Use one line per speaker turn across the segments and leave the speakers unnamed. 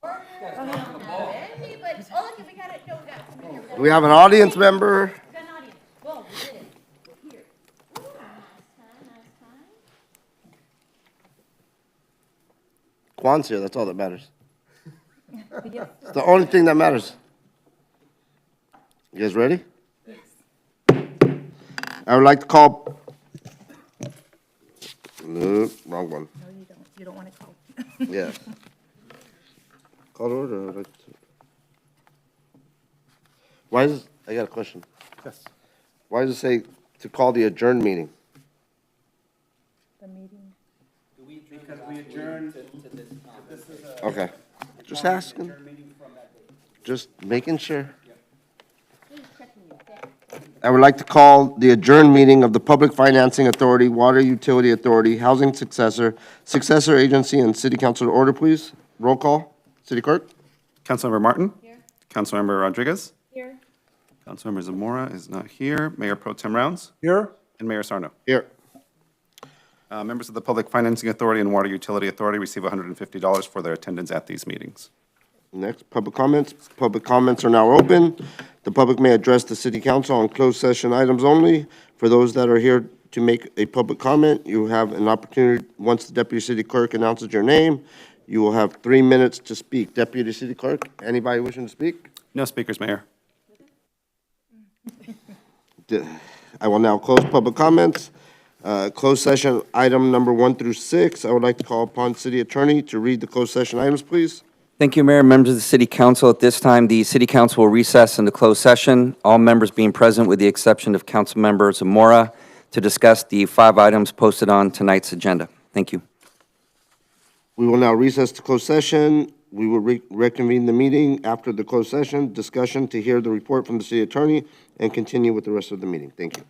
Anybody, oh, look, we got it, no, we got somebody here.
Do we have an audience member?
We got an audience. Boom, we did it. Here. Ooh, nice time.
Juan's here, that's all that matters. It's the only thing that matters. You guys ready? I would like to call. No, wrong one.
No, you don't. You don't want to call.
Yeah. Call to order. I'd like to- Why is, I got a question.
Yes.
Why does it say to call the adjourned meeting?
The meeting.
Because we adjourned.
Okay. Just asking. Just making sure. I would like to call the adjourned meeting of the Public Financing Authority, Water Utility Authority, Housing Successor, Successor Agency, and City Council to order, please. Roll call. City Clerk?
Councilmember Martin?
Here.
Councilmember Rodriguez?
Here.
Councilmember Zamora is not here. Mayor Pro Tem Rounds?
Here?
And Mayor Sarno.
Here.
Members of the Public Financing Authority and Water Utility Authority receive $150 for their attendance at these meetings.
Next, public comments. Public comments are now open. The public may address the city council on closed session items only. For those that are here to make a public comment, you have an opportunity, once the deputy city clerk announces your name, you will have 3 minutes to speak. Deputy city clerk, anybody wishing to speak?
No speakers, Mayor.
I will now close public comments. Closed session item number 1 through 6. I would like to call upon city attorney to read the closed session items, please.
Thank you, Mayor. Members of the City Council, at this time, the City Council will recess into closed session, all members being present with the exception of Councilmember Zamora, to discuss the 5 items posted on tonight's agenda. Thank you.
We will now recess to closed session. We will reconvene the meeting after the closed session, discussion to hear the report from the city attorney, and continue with the rest of the meeting. Thank you.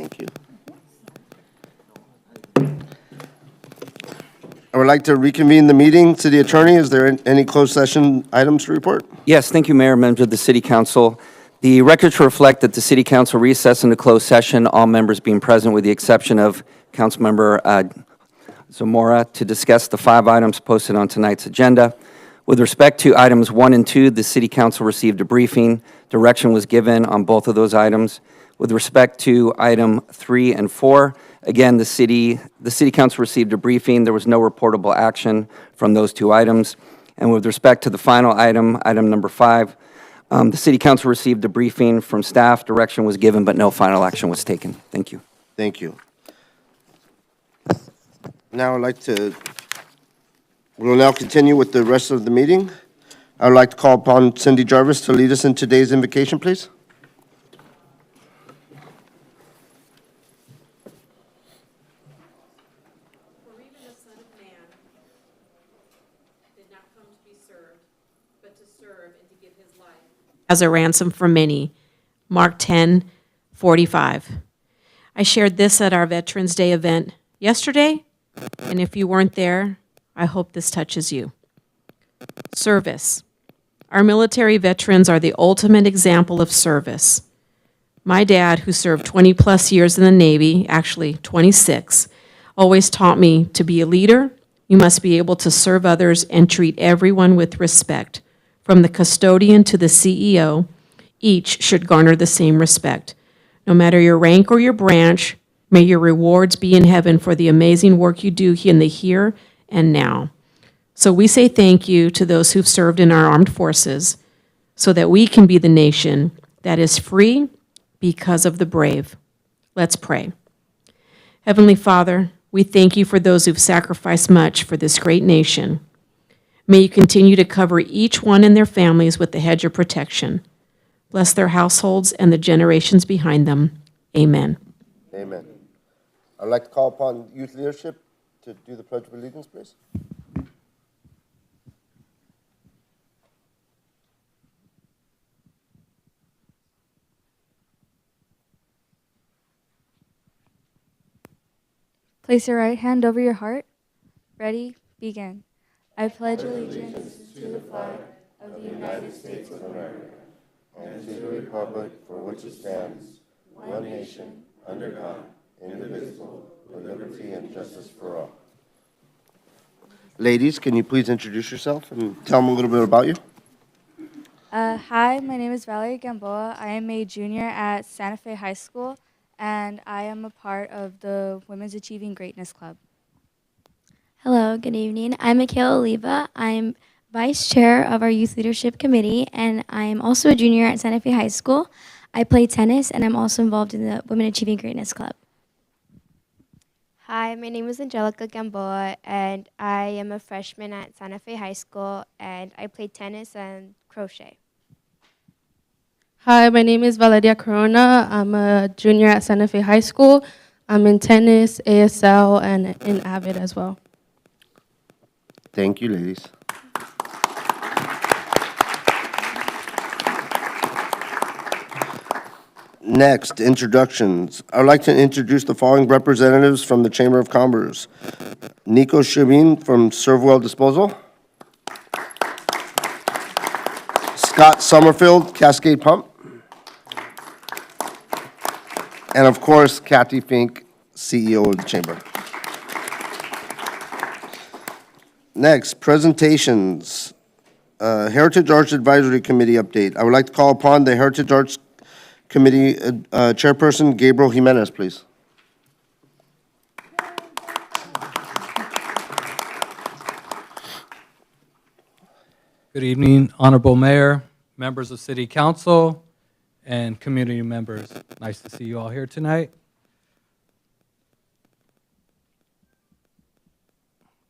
Thank you. I would like to reconvene the meeting. City Attorney, is there any closed session items to report?
Yes, thank you, Mayor, members of the City Council. The records reflect that the City Council recessed into closed session, all members being present with the exception of Councilmember Zamora, to discuss the 5 items posted on tonight's agenda. With respect to items 1 and 2, the City Council received a briefing. Direction was given on both of those items. With respect to item 3 and 4, again, the City Council received a briefing. There was no reportable action from those 2 items. And with respect to the final item, item number 5, the City Council received a briefing from staff. Direction was given, but no final action was taken. Thank you.
Thank you. Now we'll now continue with the rest of the meeting. I would like to call upon Cindy Jarvis to lead us in today's invocation, please.
For even the Son of Man did not come to be served, but to serve and to give his life as a ransom for many. Mark 10:45. I shared this at our Veterans Day event yesterday, and if you weren't there, I hope this touches you. Service. Our military veterans are the ultimate example of service. My dad, who served 20-plus years in the Navy, actually 26, always taught me to be a leader, you must be able to serve others and treat everyone with respect. From the custodian to the CEO, each should garner the same respect. No matter your rank or your branch, may your rewards be in heaven for the amazing work you do in the here and now. So we say thank you to those who've served in our armed forces so that we can be the nation that is free because of the brave. Let's pray. Heavenly Father, we thank you for those who've sacrificed much for this great nation. May you continue to cover each one and their families with the hedge of protection. Bless their households and the generations behind them. Amen.
Amen. I'd like to call upon youth leadership to do the Pledge of Allegiance, please.
Place your right hand over your heart. Ready? Begin. I pledge allegiance to the flag of the United States of America
And to the republic for which it stands, one nation, under God, indivisible, with liberty and justice for all. Ladies, can you please introduce yourself and tell them a little bit about you?
Hi, my name is Valerie Gamboa. I am a junior at Santa Fe High School, and I am a part of the Women's Achieving Greatness Club.
Hello, good evening. I'm Michaela Oliva. I'm Vice Chair of our Youth Leadership Committee, and I'm also a junior at Santa Fe High School. I play tennis, and I'm also involved in the Women Achieving Greatness Club.
Hi, my name is Angelica Gamboa, and I am a freshman at Santa Fe High School, and I play tennis and crochet.
Hi, my name is Valeria Corona. I'm a junior at Santa Fe High School. I'm in tennis, ASL, and in AVID as well.
Thank you, ladies. Next, introductions. I would like to introduce the following representatives from the Chamber of Commerce. Nico Shabin from Servwell Disposal. Scott Summerfield, Cascade Pump. And of course, Kathy Fink, CEO of the Chamber. Next, presentations. Heritage Arts Advisory Committee update. I would like to call upon the Heritage Arts Committee Chairperson, Gabriel Jimenez, please.
Good evening, Honorable Mayor, members of City Council, and community members. Nice to see you all here tonight.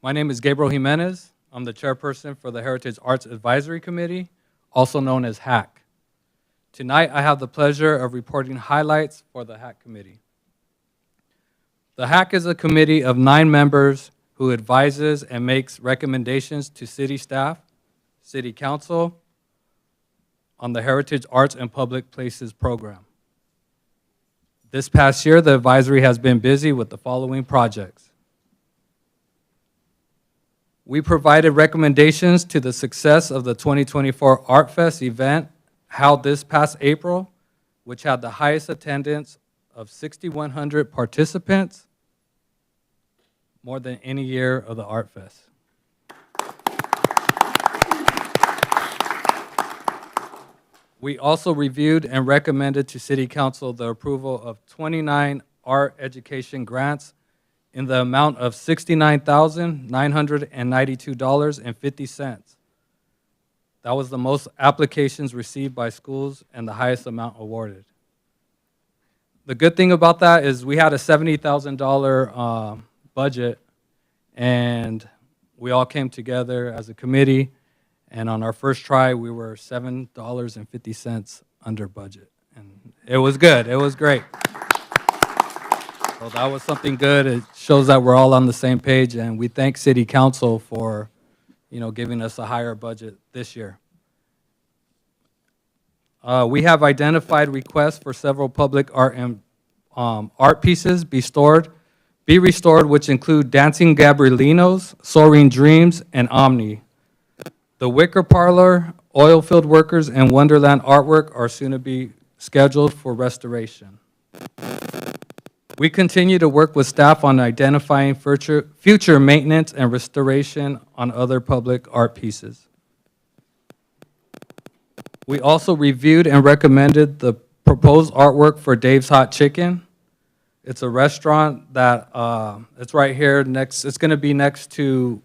My name is Gabriel Jimenez. I'm the chairperson for the Heritage Arts Advisory Committee, also known as HAC. Tonight, I have the pleasure of reporting highlights for the HAC committee. The HAC is a committee of 9 members who advises and makes recommendations to city staff, City Council, on the Heritage Arts and Public Places program. This past year, the advisory has been busy with the following projects. We provided recommendations to the success of the 2024 Art Fest event held this past April, which had the highest attendance of 6,100 participants, more than any year of the Art Fest. We also reviewed and recommended to City Council the approval of 29 art education grants in the amount of $69,992.50. That was the most applications received by schools and the highest amount awarded. The good thing about that is we had a $70,000 budget, and we all came together as a committee, and on our first try, we were $7.50 under budget. And it was good. It was great. So that was something good. It shows that we're all on the same page, and we thank City Council for, giving us a higher budget this year. We have identified requests for several public art and art pieces be restored, which include Dancing Gabrielinos, Soaring Dreams, and Omni. The Wicker Parlor, Oilfield Workers, and Wonderland artwork are soon to be scheduled for restoration. We continue to work with staff on identifying future maintenance and restoration on other public art pieces. We also reviewed and recommended the proposed artwork for Dave's Hot Chicken. It's a restaurant that, it's right here next, it's going to be next to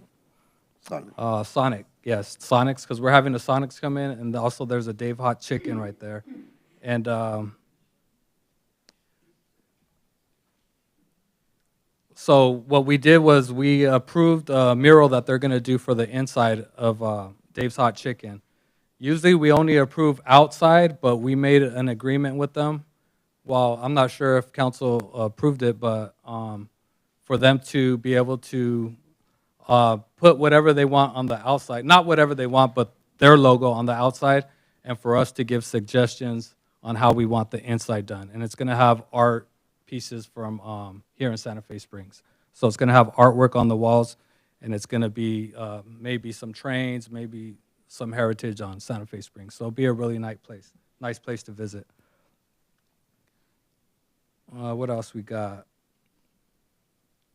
Sonic. Yes, Sonic's, because we're having the Sonics come in, and also there's a Dave Hot Chicken right there. And so what we did was we approved a mural that they're going to do for the inside of Dave's Hot Chicken. Usually we only approve outside, but we made an agreement with them. Well, I'm not sure if council approved it, but for them to be able to put whatever they want on the outside, not whatever they want, but their logo on the outside, and for us to give suggestions on how we want the inside done. And it's going to have art pieces from here in Santa Fe Springs. So it's going to have artwork on the walls, and it's going to be maybe some trains, maybe some heritage on Santa Fe Springs. So it'll be a really nice place to visit. What else we got?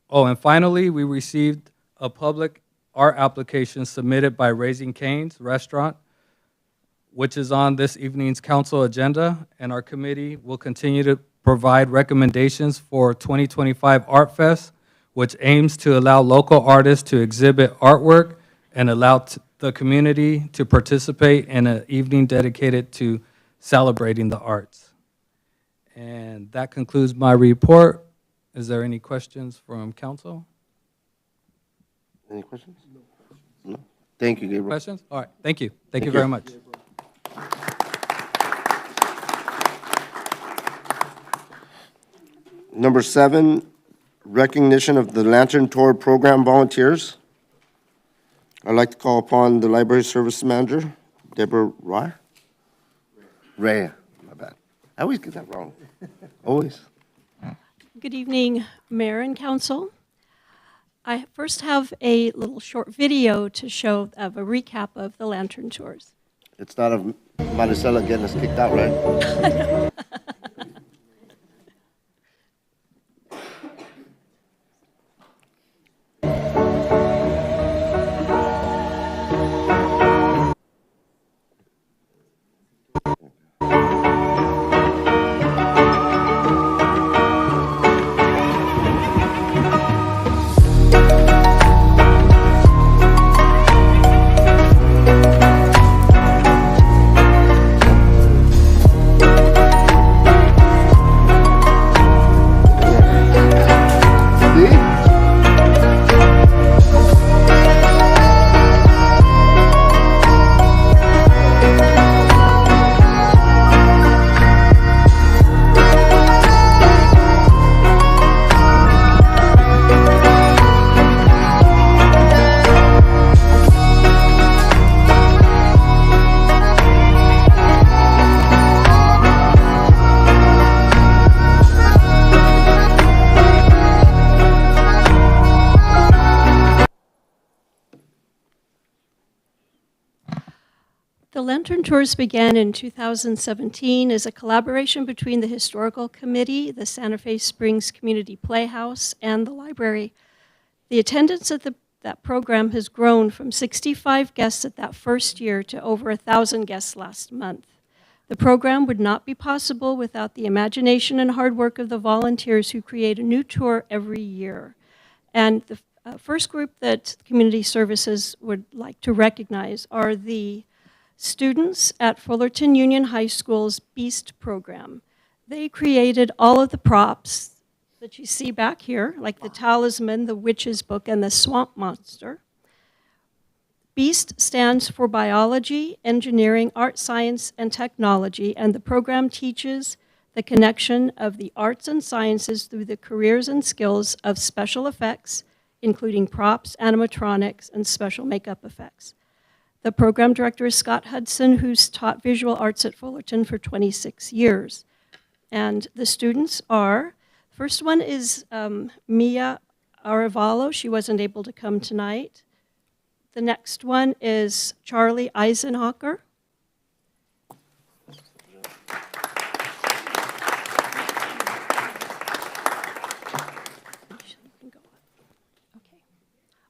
Oh, and finally, we received a public art application submitted by Raising Cane's Restaurant, which is on this evening's council agenda, and our committee will continue to provide recommendations for 2025 Art Fest, which aims to allow local artists to exhibit artwork and allow the community to participate in an evening dedicated to celebrating the arts. And that concludes my report. Is there any questions from council?
Any questions? No. Thank you, Gabriel.
Questions? All right, thank you. Thank you very much.
Number 7, recognition of the Lantern Tour Program volunteers. I'd like to call upon the Library Service Manager, Deborah Ray. Ray, my bad. I always get that wrong. Always.
Good evening, Mayor and Council. I first have a little short video to show of a recap of the Lantern Tours.
It's not of Maricela getting us kicked out, right?
the Lantern Tours began in 2017 as a collaboration between the Historical Committee, the Santa Fe Springs Community Playhouse, and the library. The attendance at that program has grown from 65 guests at that first year to over 1,000 guests last month. The program would not be possible without the imagination and hard work of the volunteers who create a new tour every year. And the first group that Community Services would like to recognize are the students at Fullerton Union High School's BEAST program. They created all of the props that you see back here, like the talisman, the witch's book, and the swamp monster. BEAST stands for Biology, Engineering, Art, Science, and Technology, and the program teaches the connection of the arts and sciences through the careers and skills of special effects, including props, animatronics, and special makeup effects. The program director is Scott Hudson, who's taught visual arts at Fullerton for 26 years. And the students are, first one is Mia Arevalo. She wasn't able to come tonight. The next one is Charlie Eisenhocker.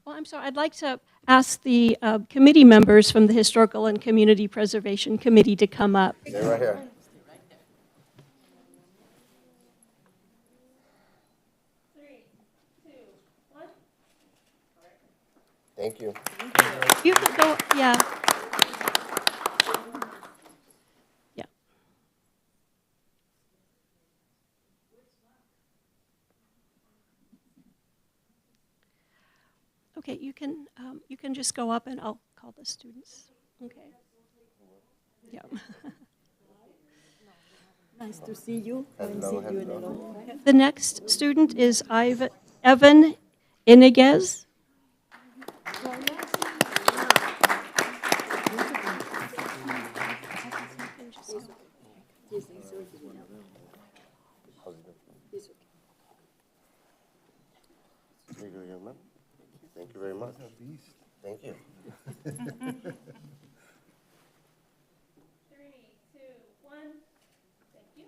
Well, I'm sorry, I'd like to ask the committee members from the Historical and Community Preservation Committee to come up.
Stay right here. Thank you.
You can go, yeah. Yeah. Okay, you can just go up and I'll call the students. Okay. Yeah.
Nice to see you.
The next student is Evan Iniguez.
Thank you very much. Thank you.
3, 2, 1. Thank you.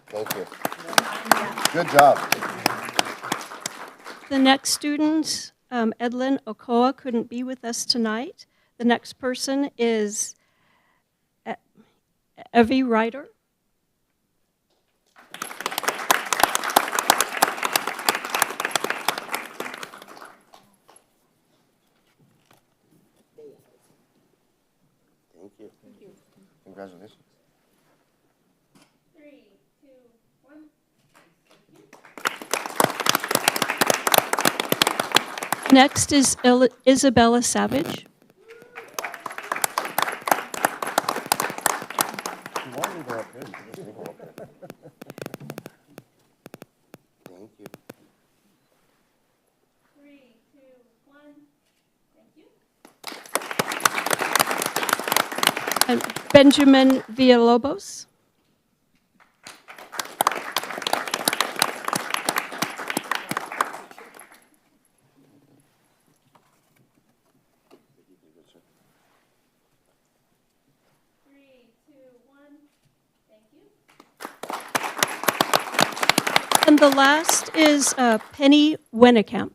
Thank you. Good job.
The next student, Edlin Okoa, couldn't be with us tonight. The next person is Evie Ryder.
Thank you. Congratulations.
3, 2, 1. Next is Isabella Savage.
Thank you.
3, 2, 1. Thank you. And Benjamin Villalobos. And the last is Penny Wennekamp.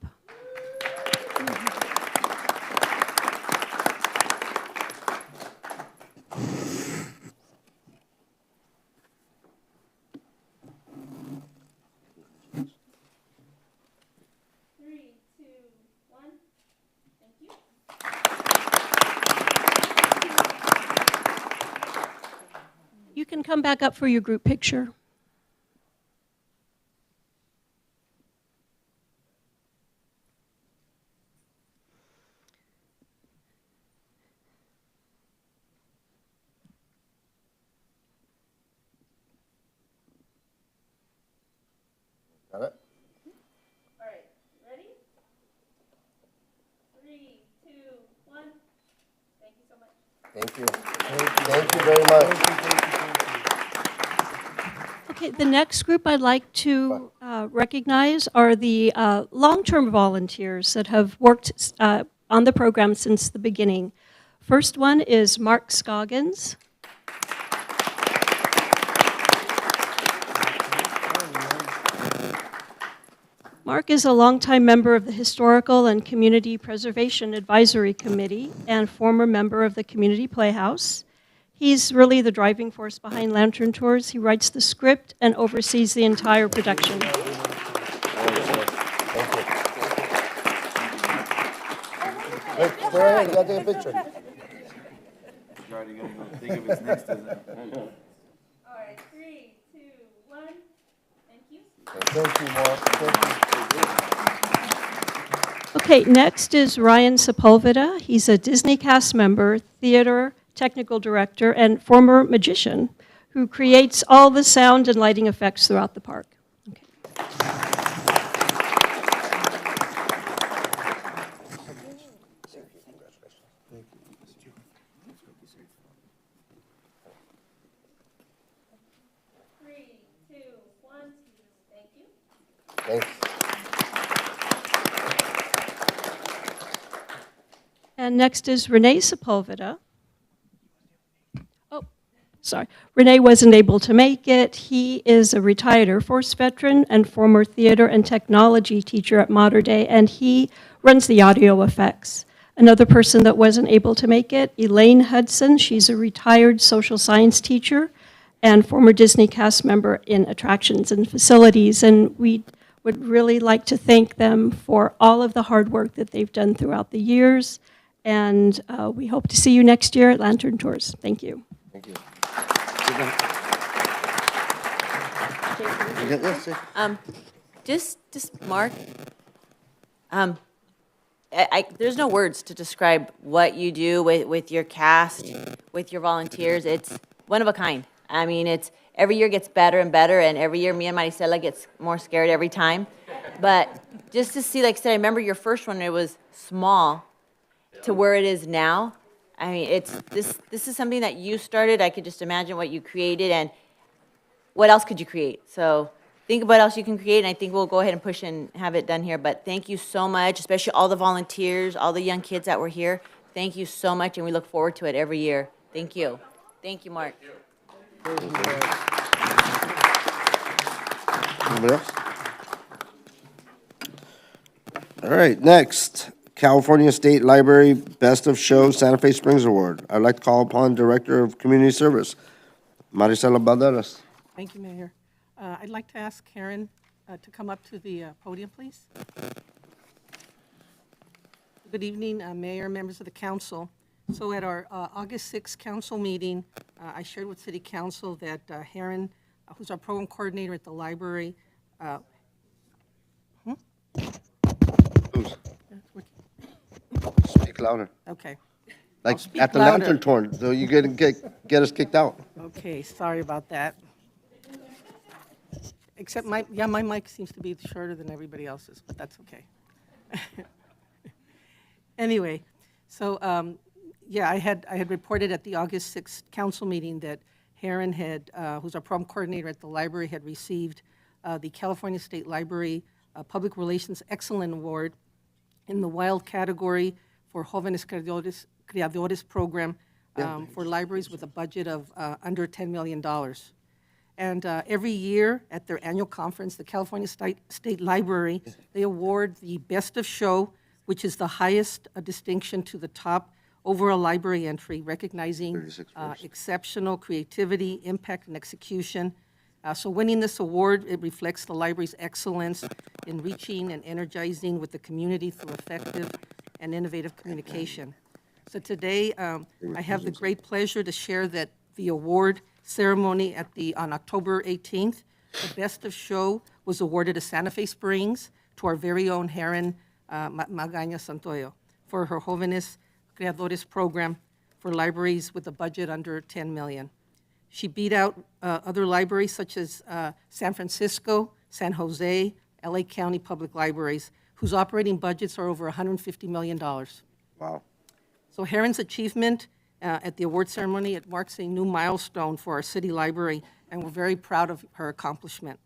You can come back up for your group picture.
Got it?
All right, ready? 3, 2, 1. Thank you so much.
Thank you. Thank you very much.
Okay, the next group I'd like to recognize are the long-term volunteers that have worked on the program since the beginning. First one is Mark Scoggins. Mark is a longtime member of the Historical and Community Preservation Advisory Committee and former member of the Community Playhouse. He's really the driving force behind Lantern Tours. He writes the script and oversees the entire production.
Go ahead, you gotta take a picture.
All right, 3, 2, 1. Thank you.
Thank you, Mark. Thank you.
Okay, next is Ryan Sepulveda. He's a Disney cast member, theater technical director, and former magician who creates all the sound and lighting effects throughout the park. Okay.
Three, two, one. Thank you.
Thanks.
And next is Renee Sepulveda. Oh, sorry. Renee wasn't able to make it. He is a retired Air Force veteran and former theater and technology teacher at Mater Dei, and he runs the audio effects. Another person that wasn't able to make it, Elaine Hudson. She's a retired social science teacher and former Disney cast member in attractions and facilities. And we would really like to thank them for all of the hard work that they've done throughout the years. And we hope to see you next year at Lantern Tours. Thank you.
Thank you. You got this, eh?
Just Mark, there's no words to describe what you do with your cast, with your volunteers. It's one of a kind. I mean, it's every year gets better and better, and every year me and Maricela gets more scared every time. But just to see, like I said, I remember your first one, it was small to where it is now. I mean, this is something that you started. I could just imagine what you created, and what else could you create? So think of what else you can create, and I think we'll go ahead and push and have it done here. But thank you so much, especially all the volunteers, all the young kids that were here. Thank you so much, and we look forward to it every year. Thank you. Thank you, Mark.
Anybody else? All right, next, California State Library Best of Show Santa Fe Springs Award. I'd like to call upon Director of Community Service, Maricela Balderas.
Thank you, Mayor. I'd like to ask Karen to come up to the podium, please. Good evening, Mayor, members of the council. So at our August 6th council meeting, I shared with City Council that Heron, who's our program coordinator at the library,
Speak louder.
Okay.
Like
speak
at the
louder.
Lantern Tour, so you get us kicked out.
Okay, sorry about that. Except my mic seems to be shorter than everybody else's, but that's okay. Anyway, so I had reported at the August 6th council meeting that Heron had, who's our program coordinator at the library, had received the California State Library Public Relations Excellent Award in the Wild category for Jóvenes Creadores program for libraries with a budget of under $10 million. And every year at their annual conference, the California State Library, they award the Best of Show, which is the highest distinction to the top overall library entry, recognizing exceptional creativity, impact, and execution. So winning this award, it reflects the library's excellence in reaching and energizing with the community through effective and innovative communication. So today, I have the great pleasure to share that the award ceremony on October 18th, the Best of Show was awarded to Santa Fe Springs, to our very own Heron Magaña Santoyo, for her Jóvenes Creadores program for libraries with a budget under $10 million. She beat out other libraries such as San Francisco, San Jose, LA County Public Libraries, whose operating budgets are over $150 million.
Wow.
So Heron's achievement at the award ceremony, it marks a new milestone for our city library, and we're very proud of her accomplishment.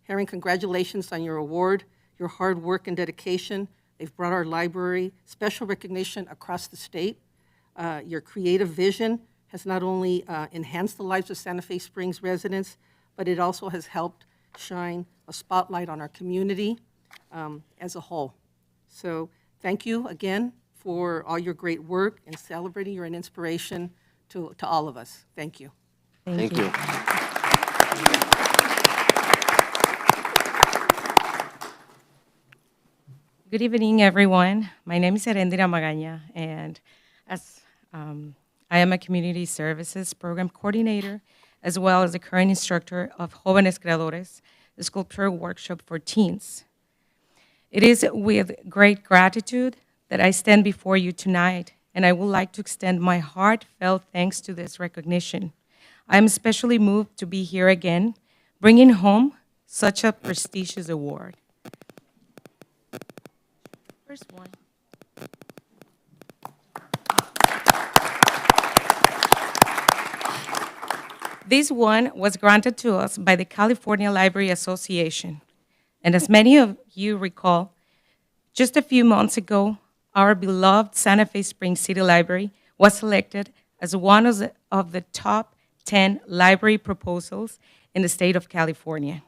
Heron, congratulations on your award. Your hard work and dedication, they've brought our library special recognition across the state. Your creative vision has not only enhanced the lives of Santa Fe Springs residents, but it also has helped shine a spotlight on our community as a whole. So thank you again for all your great work and celebrating. You're an inspiration to all of us. Thank you.
Thank you.
Good evening, everyone. My name is Erendira Magaña, and as I am a community services program coordinator, as well as the current instructor of Jóvenes Creadores, a sculpture workshop for teens. It is with great gratitude that I stand before you tonight, and I would like to extend my heartfelt thanks to this recognition. I am especially moved to be here again, bringing home such a prestigious award. First one. This one was granted to us by the California Library Association. And as many of you recall, just a few months ago, our beloved Santa Fe Springs City Library was selected as one of the top 10 library proposals in the state of California.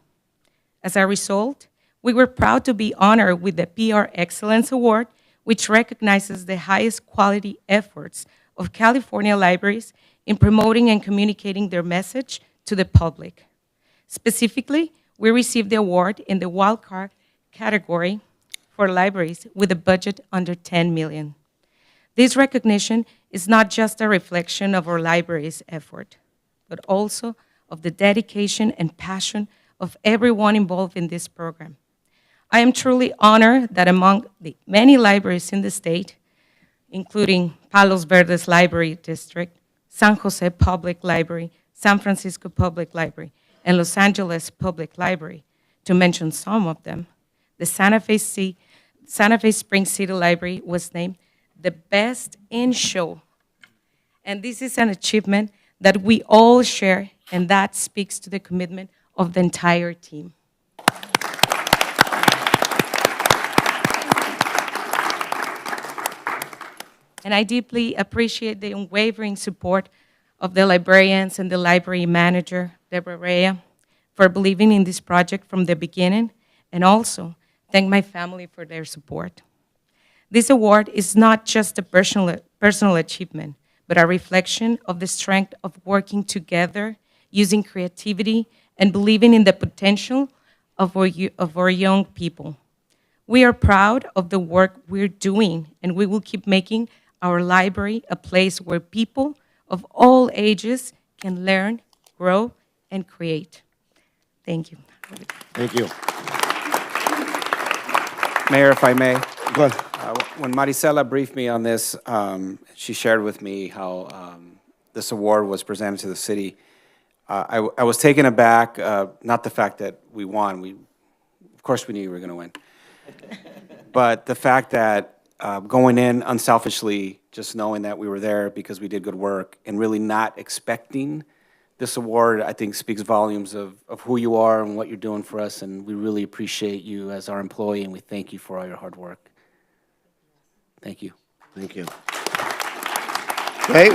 As a result, we were proud to be honored with the PR Excellence Award, which recognizes the highest quality efforts of California libraries in promoting and communicating their message to the public. Specifically, we received the award in the wildcard category for libraries with a budget under $10 million. This recognition is not just a reflection of our library's effort, but also of the dedication and passion of everyone involved in this program. I am truly honored that among the many libraries in the state, including Palos Verdes Library District, San Jose Public Library, San Francisco Public Library, and Los Angeles Public Library, to mention some of them, the Santa Fe Springs City Library was named the best in show. And this is an achievement that we all share, and that speaks to the commitment of the entire team. And I deeply appreciate the unwavering support of the librarians and the library manager, Deborah Rea, for believing in this project from the beginning, and also thank my family for their support. This award is not just a personal achievement, but a reflection of the strength of working together, using creativity, and believing in the potential of our young people. We are proud of the work we're doing, and we will keep making our library a place where people of all ages can learn, grow, and create. Thank you.
Thank you.
Mayor, if I may.
Go ahead.
When Maricela briefed me on this, she shared with me how this award was presented to the city. I was taken aback, not the fact that we won. Of course we knew we were going to win. But the fact that going in unselfishly, just knowing that we were there because we did good work, and really not expecting this award, I think speaks volumes of who you are and what you're doing for us, and we really appreciate you as our employee, and we thank you for all your hard work. Thank you.
Thank you. Wait.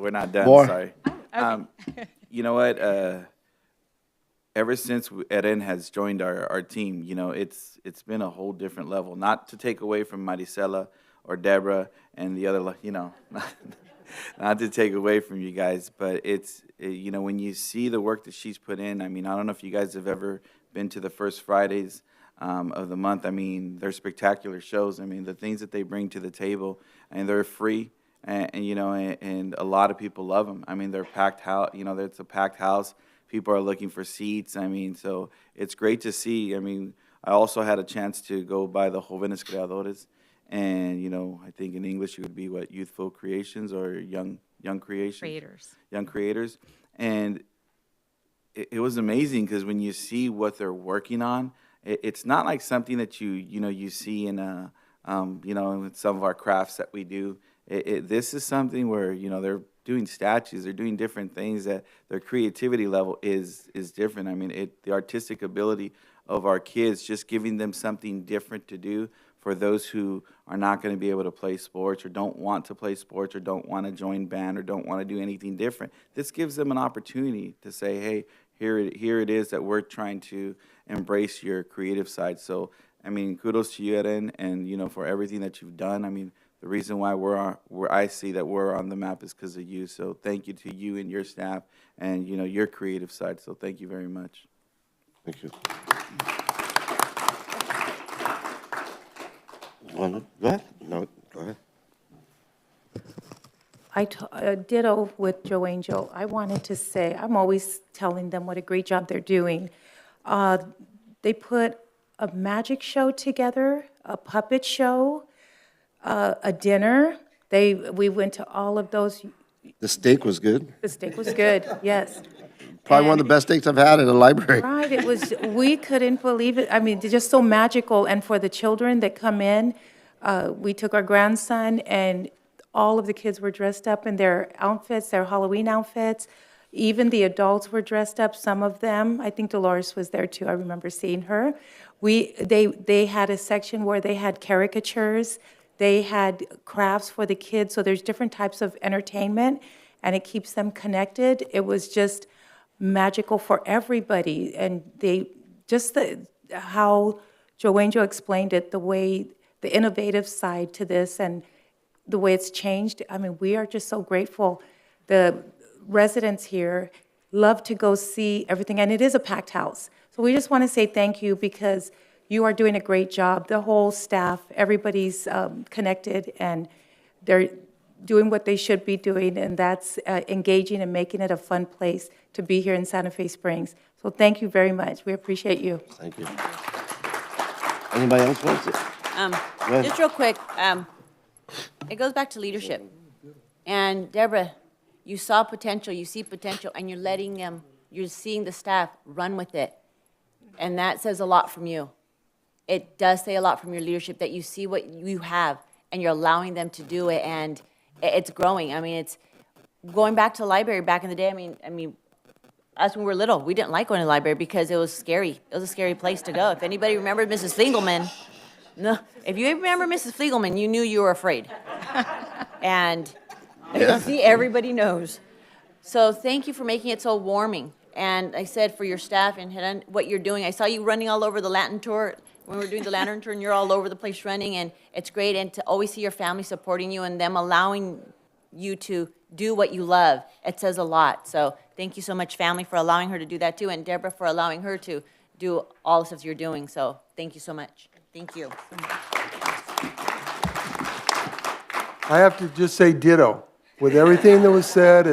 We're not done,
More.
sorry. You know what? Ever since Eren has joined our team, you know, it's been a whole different level. Not to take away from Maricela or Deborah and the other, you know, not to take away from you guys, but you know, when you see the work that she's put in, I mean, I don't know if you guys have ever been to the first Fridays of the month. I mean, they're spectacular shows. I mean, the things that they bring to the table, and they're free, and you know, and a lot of people love them. I mean, they're packed house. You know, it's a packed house. People are looking for seats. I mean, so it's great to see. I mean, I also had a chance to go by the Jóvenes Creadores, and you know, I think in English it would be what, youthful creations or young creations.
Creators.
Young creators, and it was amazing because when you see what they're working on, it's not like something that you see in in some of our crafts that we do. This is something where, you know, they're doing statues, they're doing different things that their creativity level is different. I mean, the artistic ability of our kids, just giving them something different to do for those who are not going to be able to play sports or don't want to play sports or don't want to join band or don't want to do anything different. This gives them an opportunity to say, hey, here it is that we're trying to embrace your creative side. So, I mean, kudos to you, Eren, and, you know, for everything that you've done. I mean, the reason why I see that we're on the map is because of you. So thank you to you and your staff and, you know, your creative side. So thank you very much.
Thank you. Go ahead. No, go ahead.
Ditto with Joe Angel. I wanted to say, I'm always telling them what a great job they're doing. They put a magic show together, a puppet show, a dinner. We went to all of those.
The steak was good.
The steak was good, yes.
Probably one of the best steaks I've had at a library.
Right, it was, we couldn't believe it. I mean, it's just so magical. And for the children that come in, we took our grandson, and all of the kids were dressed up in their outfits, their Halloween outfits. Even the adults were dressed up, some of them. I think Dolores was there too. I remember seeing her. They had a section where they had caricatures. They had crafts for the kids. So there's different types of entertainment, and it keeps them connected. It was just magical for everybody. And how Joe Angel explained it, the innovative side to this and the way it's changed. I mean, we are just so grateful. The residents here love to go see everything, and it is a packed house. So we just want to say thank you because you are doing a great job. The whole staff, everybody's connected, and they're doing what they should be doing, and that's engaging and making it a fun place to be here in Santa Fe Springs. So thank you very much. We appreciate you.
Thank you. Anybody else wants it? Go ahead.
Just real quick, it goes back to leadership. And Deborah, you saw potential, you see potential, and you're letting them, you're seeing the staff run with it. And that says a lot from you. It does say a lot from your leadership that you see what you have and you're allowing them to do it, and it's growing. I mean, it's going back to the library back in the day. I mean, us when we were little, we didn't like going to the library because it was scary. It was a scary place to go. If anybody remembered Mrs. Fliegelman, no, if you remember Mrs. Fliegelman, you knew you were afraid. And see, everybody knows. So thank you for making it so warming. And I said for your staff and what you're doing. I saw you running all over the Lantern Tour. When we were doing the Lantern Tour, and you're all over the place running, and it's great. And to always see your family supporting you and them allowing you to do what you love, it says a lot. So thank you so much, family, for allowing her to do that too, and Deborah for allowing her to do all the stuff you're doing. So thank you so much. Thank you.
I have to just say ditto. With everything that was said,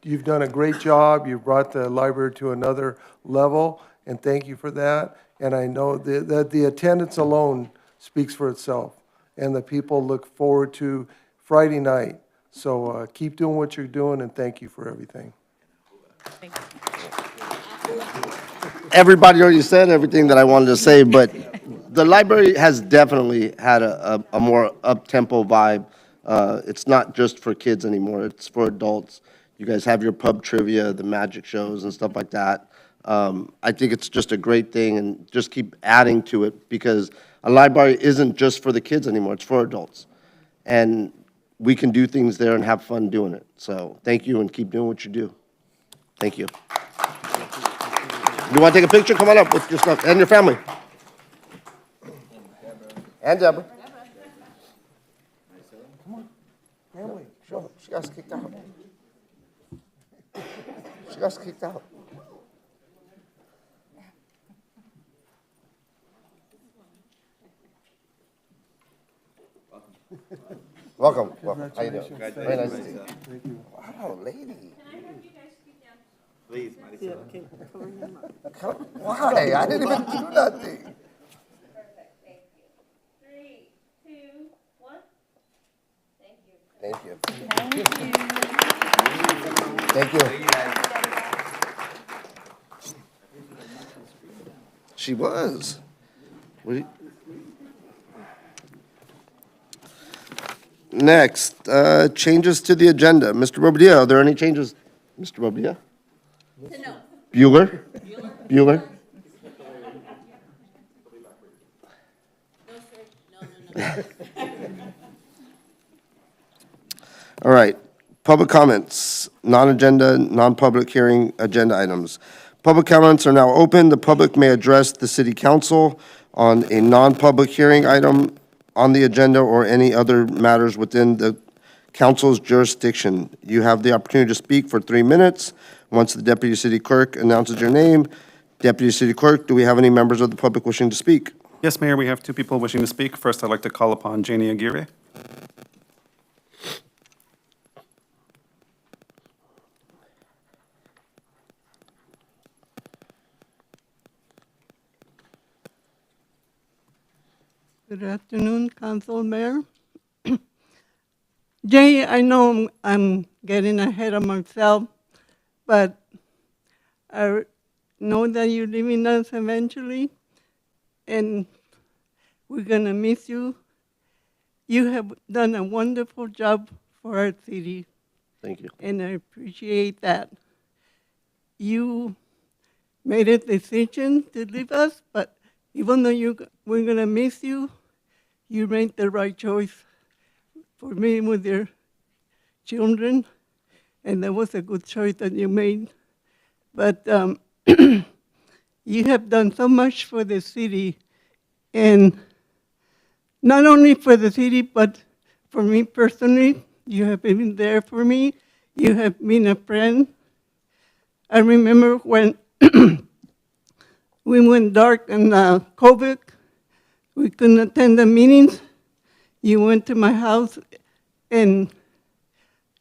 you've done a great job. You've brought the library to another level, and thank you for that. And I know that the attendance alone speaks for itself, and the people look forward to Friday night. So keep doing what you're doing, and thank you for everything.
Everybody already said everything that I wanted to say, but the library has definitely had a more up-tempo vibe. It's not just for kids anymore, it's for adults. You guys have your pub trivia, the magic shows and stuff like that. I think it's just a great thing, and just keep adding to it, because a library isn't just for the kids anymore, it's for adults. And we can do things there and have fun doing it. So thank you, and keep doing what you do. Thank you. You want to take a picture? Come on up with your stuff and your family. And Deborah. Come on. Family, show them. She got us kicked out. She got us kicked out. Welcome. Welcome. How you doing? Very nice to see you.
Thank you.
Wow, lady.
Please, Maricela.
Why? I didn't even do nothing.
Three, two, one. Thank you.
Thank you.
Thank you.
Thank you. She was. Next, changes to the agenda. Mr. Bobadilla, are there any changes? Mr. Bobadilla?
No.
Bueller? Bueller?
No, sir. No,
All right, public comments, non-agenda, non-public hearing, agenda items. Public comments are now open. The public may address the city council on a non-public hearing item on the agenda or any other matters within the council's jurisdiction. You have the opportunity to speak for 3 minutes. Once the deputy city clerk announces your name, Deputy City Clerk, do we have any members of the public wishing to speak?
Yes, Mayor, we have two people wishing to speak. First, I'd like to call upon Janie Aguirre.
Good afternoon, Council Mayor. Jay, I know I'm getting ahead of myself, but I know that you're leaving us eventually, and we're gonna miss you. You have done a wonderful job for our city.
Thank you.
And I appreciate that. You made a decision to leave us, but even though we're gonna miss you, you made the right choice for me with your children, and that was a good choice that you made. But you have done so much for the city, and not only for the city, but for me personally. You have been there for me. You have been a friend. I remember when we went dark in COVID, we couldn't attend the meetings. You went to my house and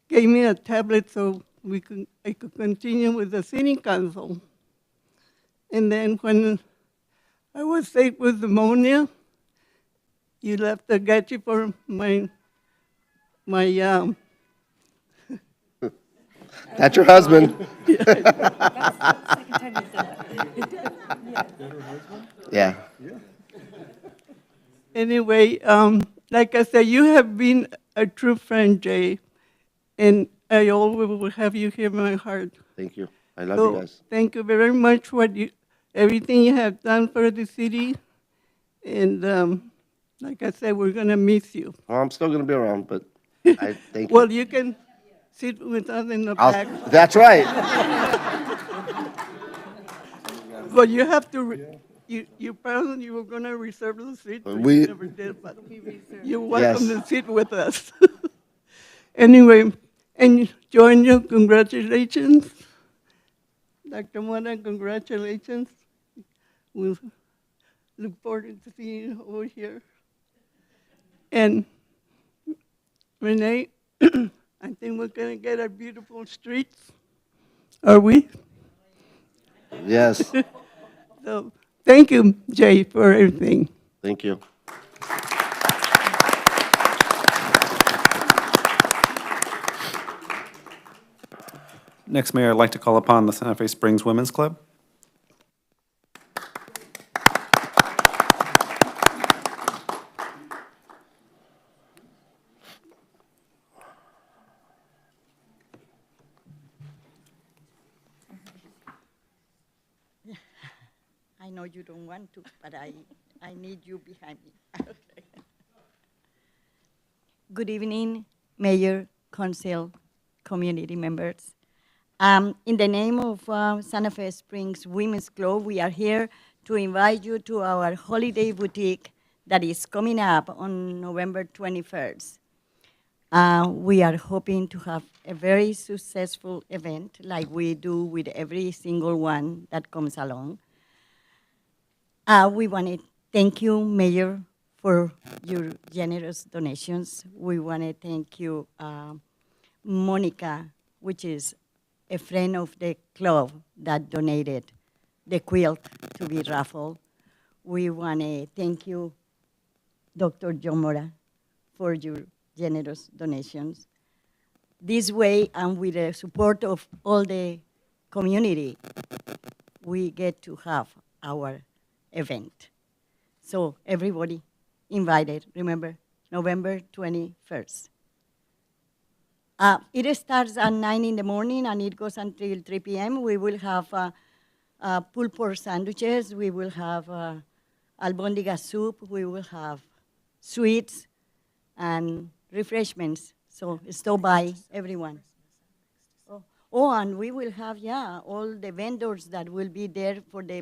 gave me a tablet so I could continue with the city council. And then when I was sick with pneumonia, you left the gadget for my
That's your husband. Yeah.
Anyway, like I said, you have been a true friend, Jay, and I always will have you here in my heart.
Thank you. I love you guys.
Thank you very much for everything you have done for the city, and like I said, we're gonna miss you.
Well, I'm still gonna be around, but I thank you.
Well, you can sit with us in the back.
That's right.
But you have to, you promised you were gonna reserve the seat, but
We-
you never did, but you're welcome
Yes.
to sit with us. Anyway, and join you, congratulations. Dr. Mora, congratulations. We'll look forward to seeing you over here. And Renee, I think we're gonna get our beautiful streets. Are we?
Yes.
So, thank you, Jay, for everything.
Thank you.
Next, Mayor, I'd like to call upon the Santa Fe Springs Women's Club.
I know you don't want to, but I need you behind me. Good evening, Mayor, Council, community members. In the name of Santa Fe Springs Women's Club, we are here to invite you to our holiday boutique that is coming up on November 21st. We are hoping to have a very successful event like we do with every single one that comes along. We want to thank you, Mayor, for your generous donations. We want to thank you, Monica, which is a friend of the club that donated the quilt to be raffled. We want to thank you, Dr. John Mora, for your generous donations. This way, and with the support of all the community, we get to have our event. So everybody invited, remember, November 21st. It starts at 9 in the morning and it goes until 3 p.m. We will have pulled pork sandwiches, we will have albondiga soup, we will have sweets and refreshments. So stop by, everyone. Oh, and we will have, all the vendors that will be there for the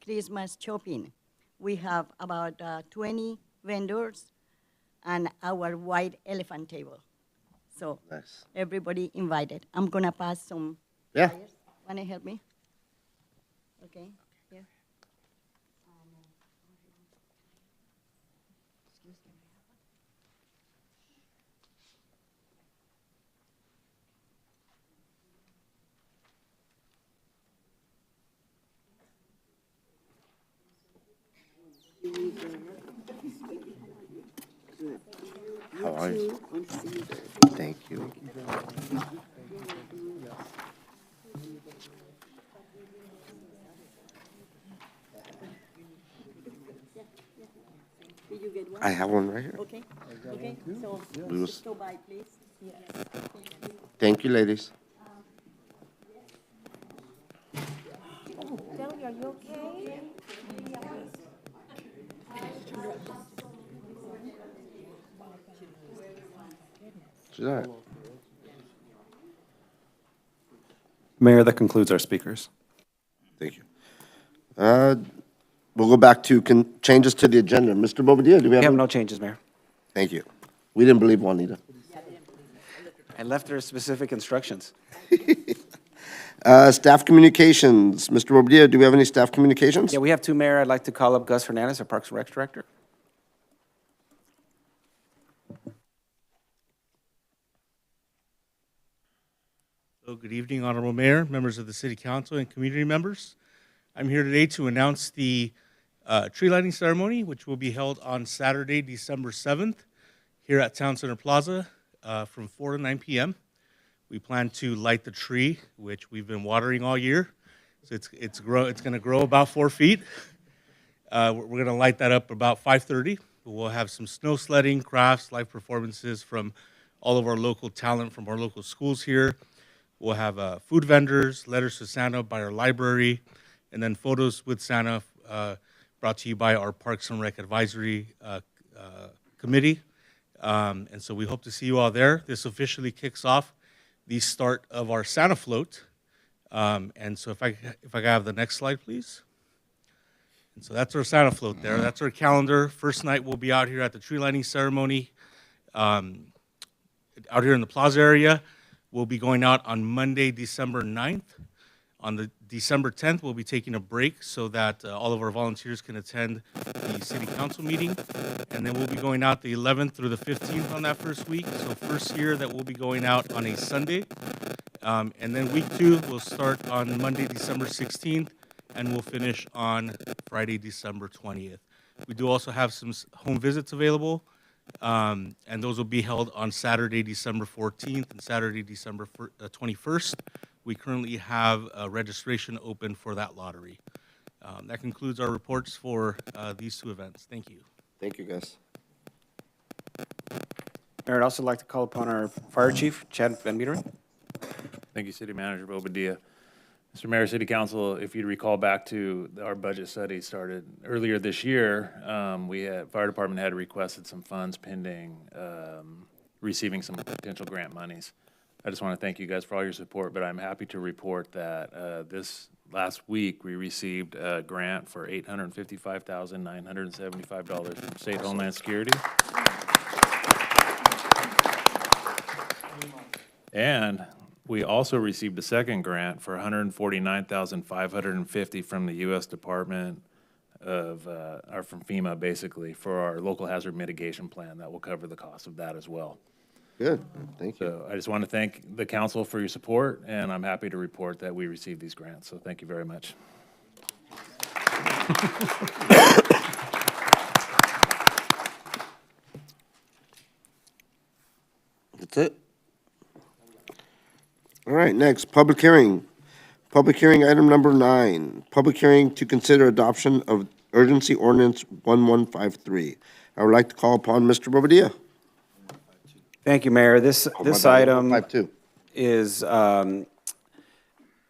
Christmas shopping. We have about 20 vendors and our white elephant table. So
Nice.
everybody invited. I'm gonna pass some.
Yeah.
flyers. Wanna help me? Okay, here.
How are you? Thank you. I have one right here.
Okay, okay, so
We will
stop by, please. Yes.
Thank you, ladies.
Delia, are you okay?
She's all right.
Mayor, that concludes our speakers.
Thank you. We'll go back to changes to the agenda. Mr. Bobadilla, do we
We
have?
have
any-
no changes, Mayor.
Thank you. We didn't believe Juanita.
I left her specific instructions.
Staff communications. Mr. Bobadilla, do we have any staff communications?
Yeah, we have two, Mayor. I'd like to call up Gus Hernandez, our Parks and Rec Director.
So good evening, Honorable Mayor, members of the City Council, and community members. I'm here today to announce the tree lighting ceremony, which will be held on Saturday, December 7th, here at Town Center Plaza from 4 to 9 p.m. We plan to light the tree, which we've been watering all year. So it's going to grow about 4 feet. We're going to light that up about 5:30. We'll have some snow sledding, crafts, live performances from all of our local talent from our local schools here. We'll have food vendors, letters to Santa by our library, and then photos with Santa brought to you by our Parks and Rec Advisory Committee. And so we hope to see you all there. This officially kicks off the start of our Santa float. And so if I could have the next slide, please. And so that's our Santa float there. That's our calendar. First night we'll be out here at the tree lighting ceremony out here in the plaza area. We'll be going out on Monday, December 9th. On the December 10th, we'll be taking a break so that all of our volunteers can attend the city council meeting. And then we'll be going out the 11th through the 15th on that first week. So first year that we'll be going out on a Sunday. And then week 2 will start on Monday, December 16th, and we'll finish on Friday, December 20th. We do also have some home visits available. And those will be held on Saturday, December 14th and Saturday, December 21st. We currently have registration open for that lottery. That concludes our reports for these two events. Thank you.
Thank you, guys.
Mayor, I'd also like to call upon our Fire Chief, Chad Van Meter.
Thank you, City Manager Bobadilla. Mr. Mayor, City Council, if you recall back to our budget study started earlier this year, Fire Department had requested some funds pending receiving some potential grant monies. I just want to thank you guys for all your support, but I'm happy to report that this last week we received a grant for $855,975 from State Homeland Security. And we also received a second grant for $149,550 from the U.S. Department of, or from FEMA, basically, for our local hazard mitigation plan. That will cover the cost of that as well.
Good, thank you.
So I just want to thank the council for your support, and I'm happy to report that we received these grants. So thank you very much.
That's it. All right, next, public hearing. Public hearing item number 9, public hearing to consider adoption of urgency ordinance 1153. I would like to call upon Mr. Bobadilla.
Thank you, Mayor. This
my bad,
item
152.
is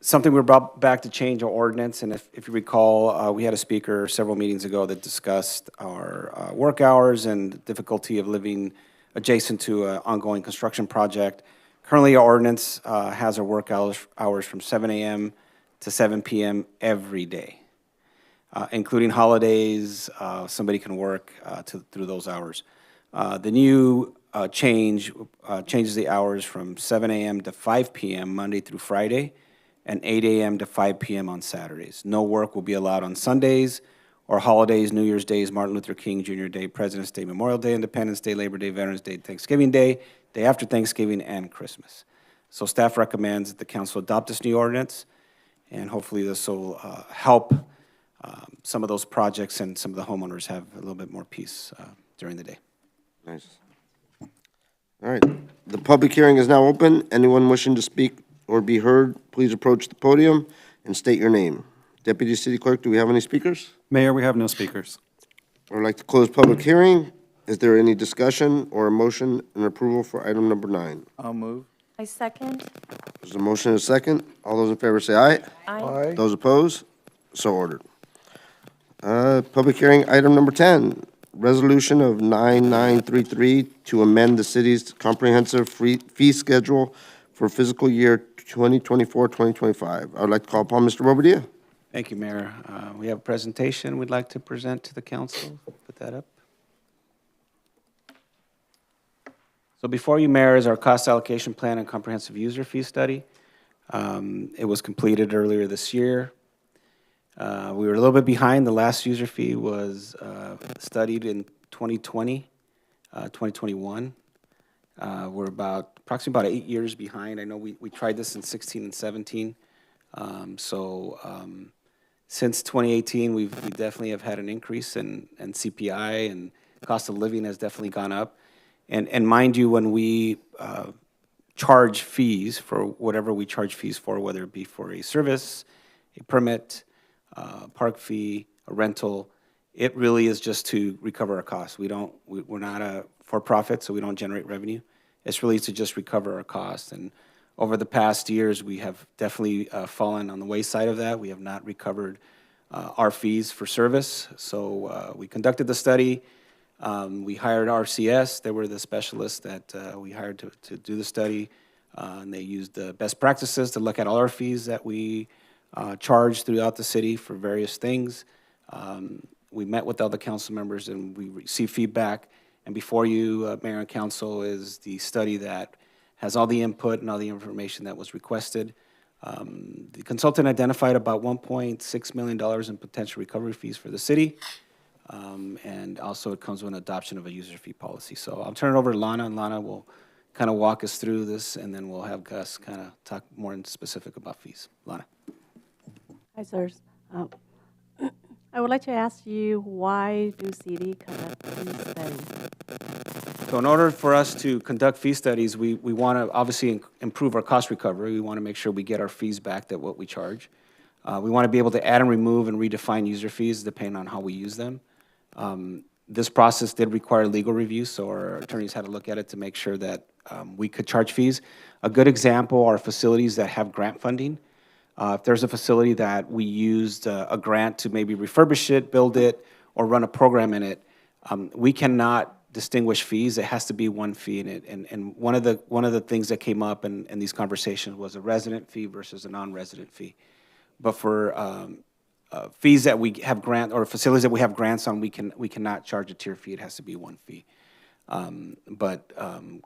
something we brought back to change our ordinance, and if you recall, we had a speaker several meetings ago that discussed our work hours and difficulty of living adjacent to an ongoing construction project. Currently, our ordinance has our work hours from 7 a.m. to 7 p.m. every day, including holidays. Somebody can work through those hours. The new changes the hours from 7 a.m. to 5 p.m. Monday through Friday, and 8 a.m. to 5 p.m. on Saturdays. No work will be allowed on Sundays or holidays, New Year's Days, Martin Luther King Jr. Day, President's Day, Memorial Day, Independence Day, Labor Day, Veterans Day, Thanksgiving Day, day after Thanksgiving, and Christmas. So staff recommends that the council adopt this new ordinance, and hopefully this will help some of those projects and some of the homeowners have a little bit more peace during the day.
Nice. All right, the public hearing is now open. Anyone wishing to speak or be heard, please approach the podium and state your name. Deputy City Clerk, do we have any speakers?
Mayor, we have no speakers.
I would like to close public hearing. Is there any discussion or a motion and approval for item number 9?
I'll move.
I second.
There's a motion and a second. All those in favor say aye.
Aye.
Those opposed? So ordered. Public hearing, item number 10, resolution of 9933 to amend the city's comprehensive fee schedule for fiscal year 2024-2025. I would like to call upon Mr. Bobadilla.
Thank you, Mayor. We have a presentation we'd like to present to the council. Put that up. So before you, Mayor, is our cost allocation plan and comprehensive user fee study. It was completed earlier this year. We were a little bit behind. The last user fee was studied in 2020, 2021. We're approximately about 8 years behind. I know we tried this in 16 and 17. Since 2018, we definitely have had an increase in CPI, and cost of living has definitely gone up. And mind you, when we charge fees for whatever we charge fees for, whether it be for a service, a permit, park fee, a rental, it really is just to recover our costs. We're not a for-profit, so we don't generate revenue. It's really to just recover our costs. And over the past years, we have definitely fallen on the wayside of that. We have not recovered our fees for service. So we conducted the study. We hired RCS. They were the specialists that we hired to do the study. And they used the best practices to look at all our fees that we charge throughout the city for various things. We met with all the council members and we received feedback. And before you, Mayor and Council, is the study that has all the input and all the information that was requested. The consultant identified about $1.6 million in potential recovery fees for the city. And also it comes with an adoption of a user fee policy. So I'll turn it over to Lana, and Lana will kind of walk us through this, and then we'll have Gus kind of talk more in specific about fees. Lana.
Hi, sirs. I would like to ask you, why do city conduct fee studies?
So in order for us to conduct fee studies, we want to obviously improve our cost recovery. We want to make sure we get our fees back that what we charge. We want to be able to add and remove and redefine user fees depending on how we use them. This process did require legal review, so our attorneys had to look at it to make sure that we could charge fees. A good example are facilities that have grant funding. If there's a facility that we used a grant to maybe refurbish it, build it, or run a program in it, we cannot distinguish fees. It has to be one fee in it. And one of the things that came up in these conversations was a resident fee versus a non-resident fee. But for fees that we have grant, or facilities that we have grants on, we cannot charge a tier fee. It has to be one fee. But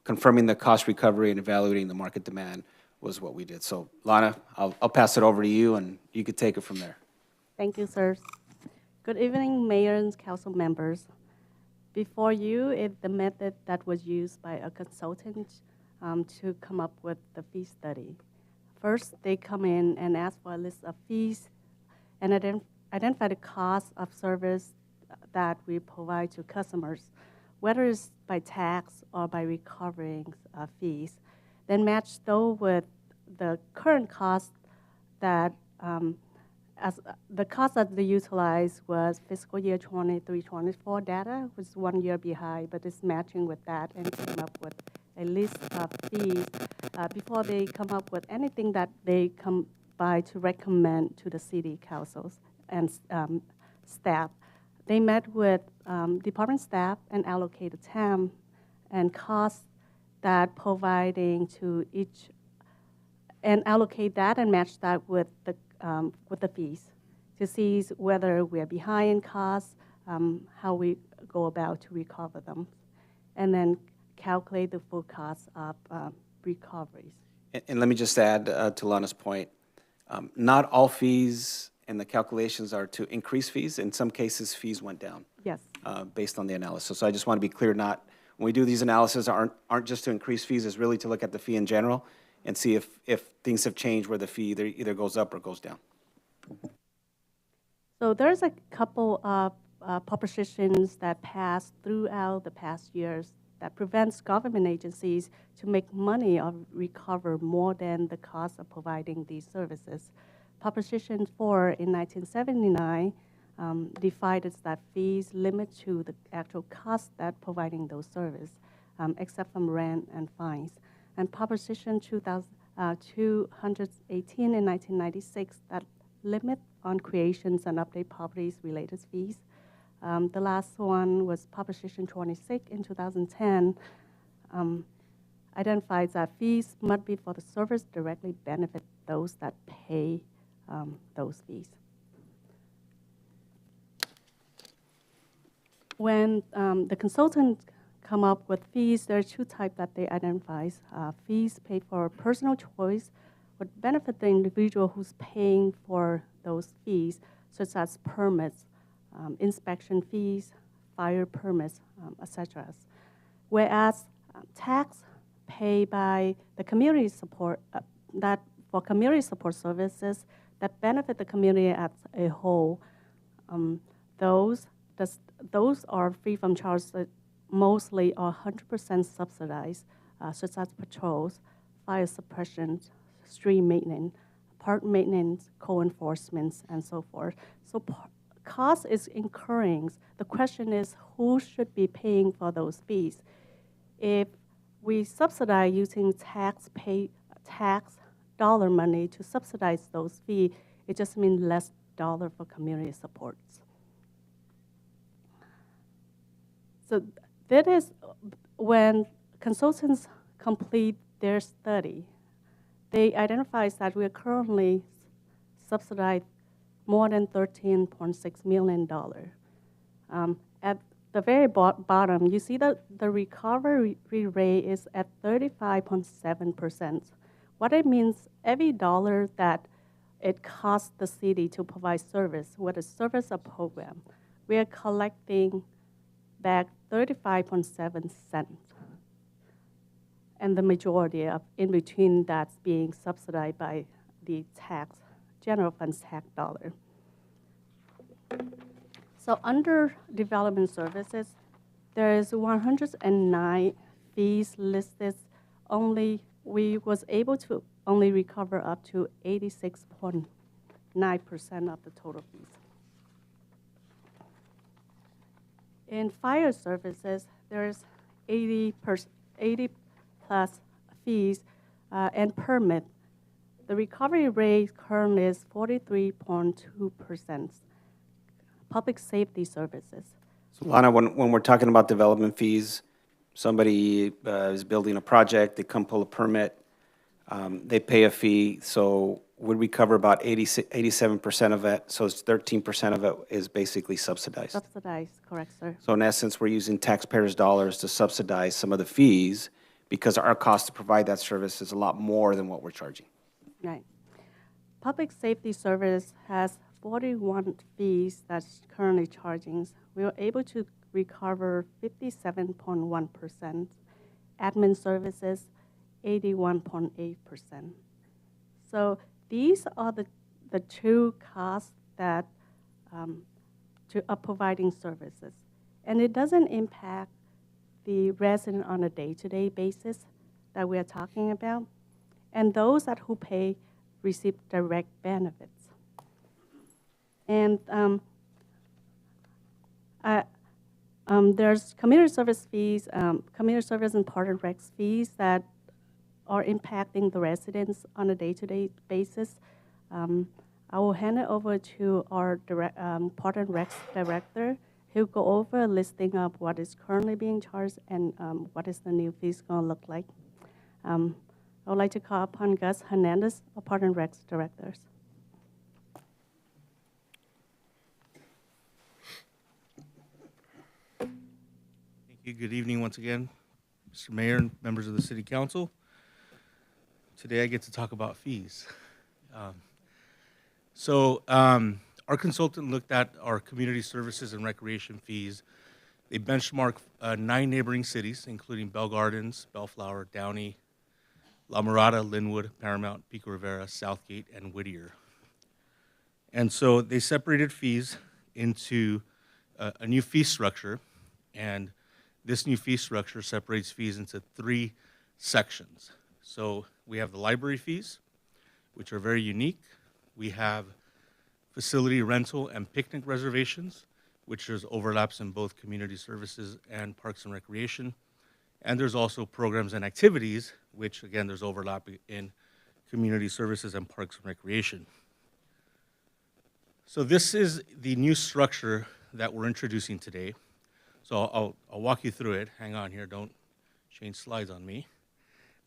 confirming the cost recovery and evaluating the market demand was what we did. So Lana, I'll pass it over to you, and you could take it from there.
Thank you, sirs. Good evening, Mayor and Council members. Before you is the method that was used by a consultant to come up with the fee study. First, they come in and ask for a list of fees and identify the cost of service that we provide to customers, whether it's by tax or by recovering fees. Then match those with the current cost that, as the cost that they utilized was fiscal year 23-24 data, was 1 year behind, but it's matching with that and came up with a list of fees before they come up with anything that they come by to recommend to the city councils and staff. They met with department staff and allocated time and costs that providing to each, and allocate that and match that with the fees to see whether we're behind in costs, how we go about to recover them, and then calculate the full cost of recoveries.
And let me just add to Lana's point, not all fees and the calculations are to increase fees. In some cases, fees went down.
Yes.
Based on the analysis. So I just want to be clear, not, when we do these analyses, aren't just to increase fees, it's really to look at the fee in general and see if things have changed where the fee either goes up or goes down.
So there's a couple of propositions that passed throughout the past years that prevents government agencies to make money or recover more than the cost of providing these services. Proposition 4 in 1979 defined that fees limit to the actual cost that providing those services, except from rent and fines. And Proposition 218 in 1996 that limit on creations and update properties related fees. The last one was Proposition 26 in 2010, identifies that fees must be for the service directly benefit those that pay those fees. When the consultant come up with fees, there are two types that they identify. Fees paid for personal choice would benefit the individual who's paying for those fees, such as permits, inspection fees, fire permits, etc. Whereas tax paid by the community support, that for community support services that benefit the community as a whole, those are free from charge that mostly are 100% subsidized, such as patrols, fire suppression, street maintenance, park maintenance, co-enforcements, and so forth. So cost is incurring. The question is who should be paying for those fees? If we subsidize using tax dollar money to subsidize those fees, it just means less dollar for community supports. So that is when consultants complete their study, they identify that we are currently subsidized more than $13.6 million. At the very bottom, you see that the recovery rate is at 35.7%. What it means, every dollar that it costs the city to provide service, whether service or program, we are collecting back 35.7 cents. And the majority of in between that's being subsidized by the tax, general funds tax dollar. So under development services, there is 109 fees listed. Only we was able to only recover up to 86.9% of the total fees. In fire services, there's 80 plus fees and permit. The recovery rate currently is 43.2%. Public safety services.
So Lana, when we're talking about development fees, somebody is building a project, they come pull a permit, they pay a fee, so we recover about 87% of it, so it's 13% of it is basically subsidized.
Subsidized, correct, sir.
So in essence, we're using taxpayers' dollars to subsidize some of the fees because our cost to provide that service is a lot more than what we're charging.
Right. Public safety service has 41 fees that's currently charging. We were able to recover 57.1%. Admin services, 81.8%. So these are the two costs that of providing services. And it doesn't impact the resident on a day-to-day basis that we are talking about. And those that who pay receive direct benefits. And there's community service fees, community service and part and recs fees that are impacting the residents on a day-to-day basis. I will hand it over to our Park and Rec director. He'll go over a listing of what is currently being charged and what is the new fees going to look like. I would like to call upon Gus Hernandez, our Park and Rec director.
Thank you. Good evening once again, Mr. Mayor and members of the City Council. Today I get to talk about fees. Our consultant looked at our community services and recreation fees. They benchmarked 9 neighboring cities, including Bell Gardens, Bellflower, Downey, La Mirada, Linwood, Paramount, Pico Rivera, Southgate, and Whittier. And so they separated fees into a new fee structure, and this new fee structure separates fees into 3 sections. So we have the library fees, which are very unique. We have facility rental and picnic reservations, which there's overlaps in both community services and parks and recreation. And there's also programs and activities, which again, there's overlap in community services and parks and recreation. So this is the new structure that we're introducing today. So I'll walk you through it. Hang on here, don't change slides on me.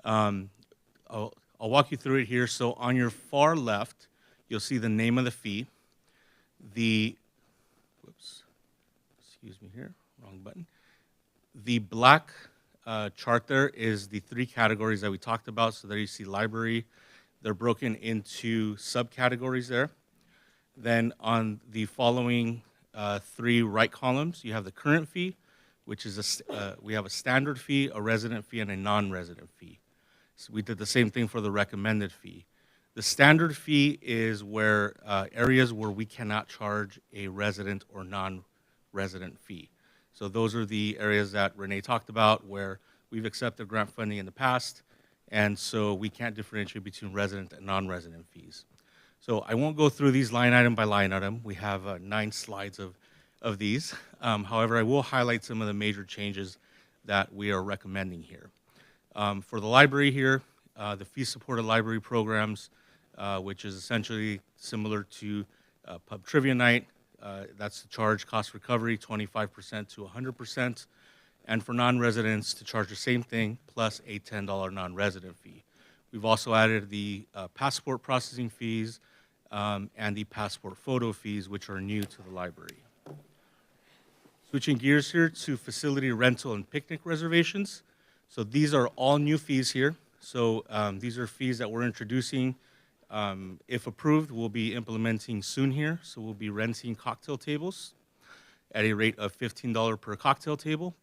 I'll walk you through it here. So on your far left, you'll see the name of the fee. Excuse me here, wrong button. The black chart there is the 3 categories that we talked about. So there you see library. They're broken into subcategories there. Then on the following 3 right columns, you have the current fee, which is we have a standard fee, a resident fee, and a non-resident fee. So we did the same thing for the recommended fee. The standard fee is where areas where we cannot charge a resident or non-resident fee. So those are the areas that Renee talked about where we've accepted grant funding in the past, and so we can't differentiate between resident and non-resident fees. So I won't go through these line item by line item. We have 9 slides of these. However, I will highlight some of the major changes that we are recommending here. For the library here, the fee-supported library programs, which is essentially similar to pub trivia night. That's the charge cost recovery, 25% to 100%. And for non-residents to charge the same thing plus a $10 non-resident fee. We've also added the passport processing fees and the passport photo fees, which are new to the library. Switching gears here to facility rental and picnic reservations. So these are all new fees here. So these are fees that we're introducing. If approved, we'll be implementing soon here. So we'll be renting cocktail tables at a rate of $15 per cocktail table.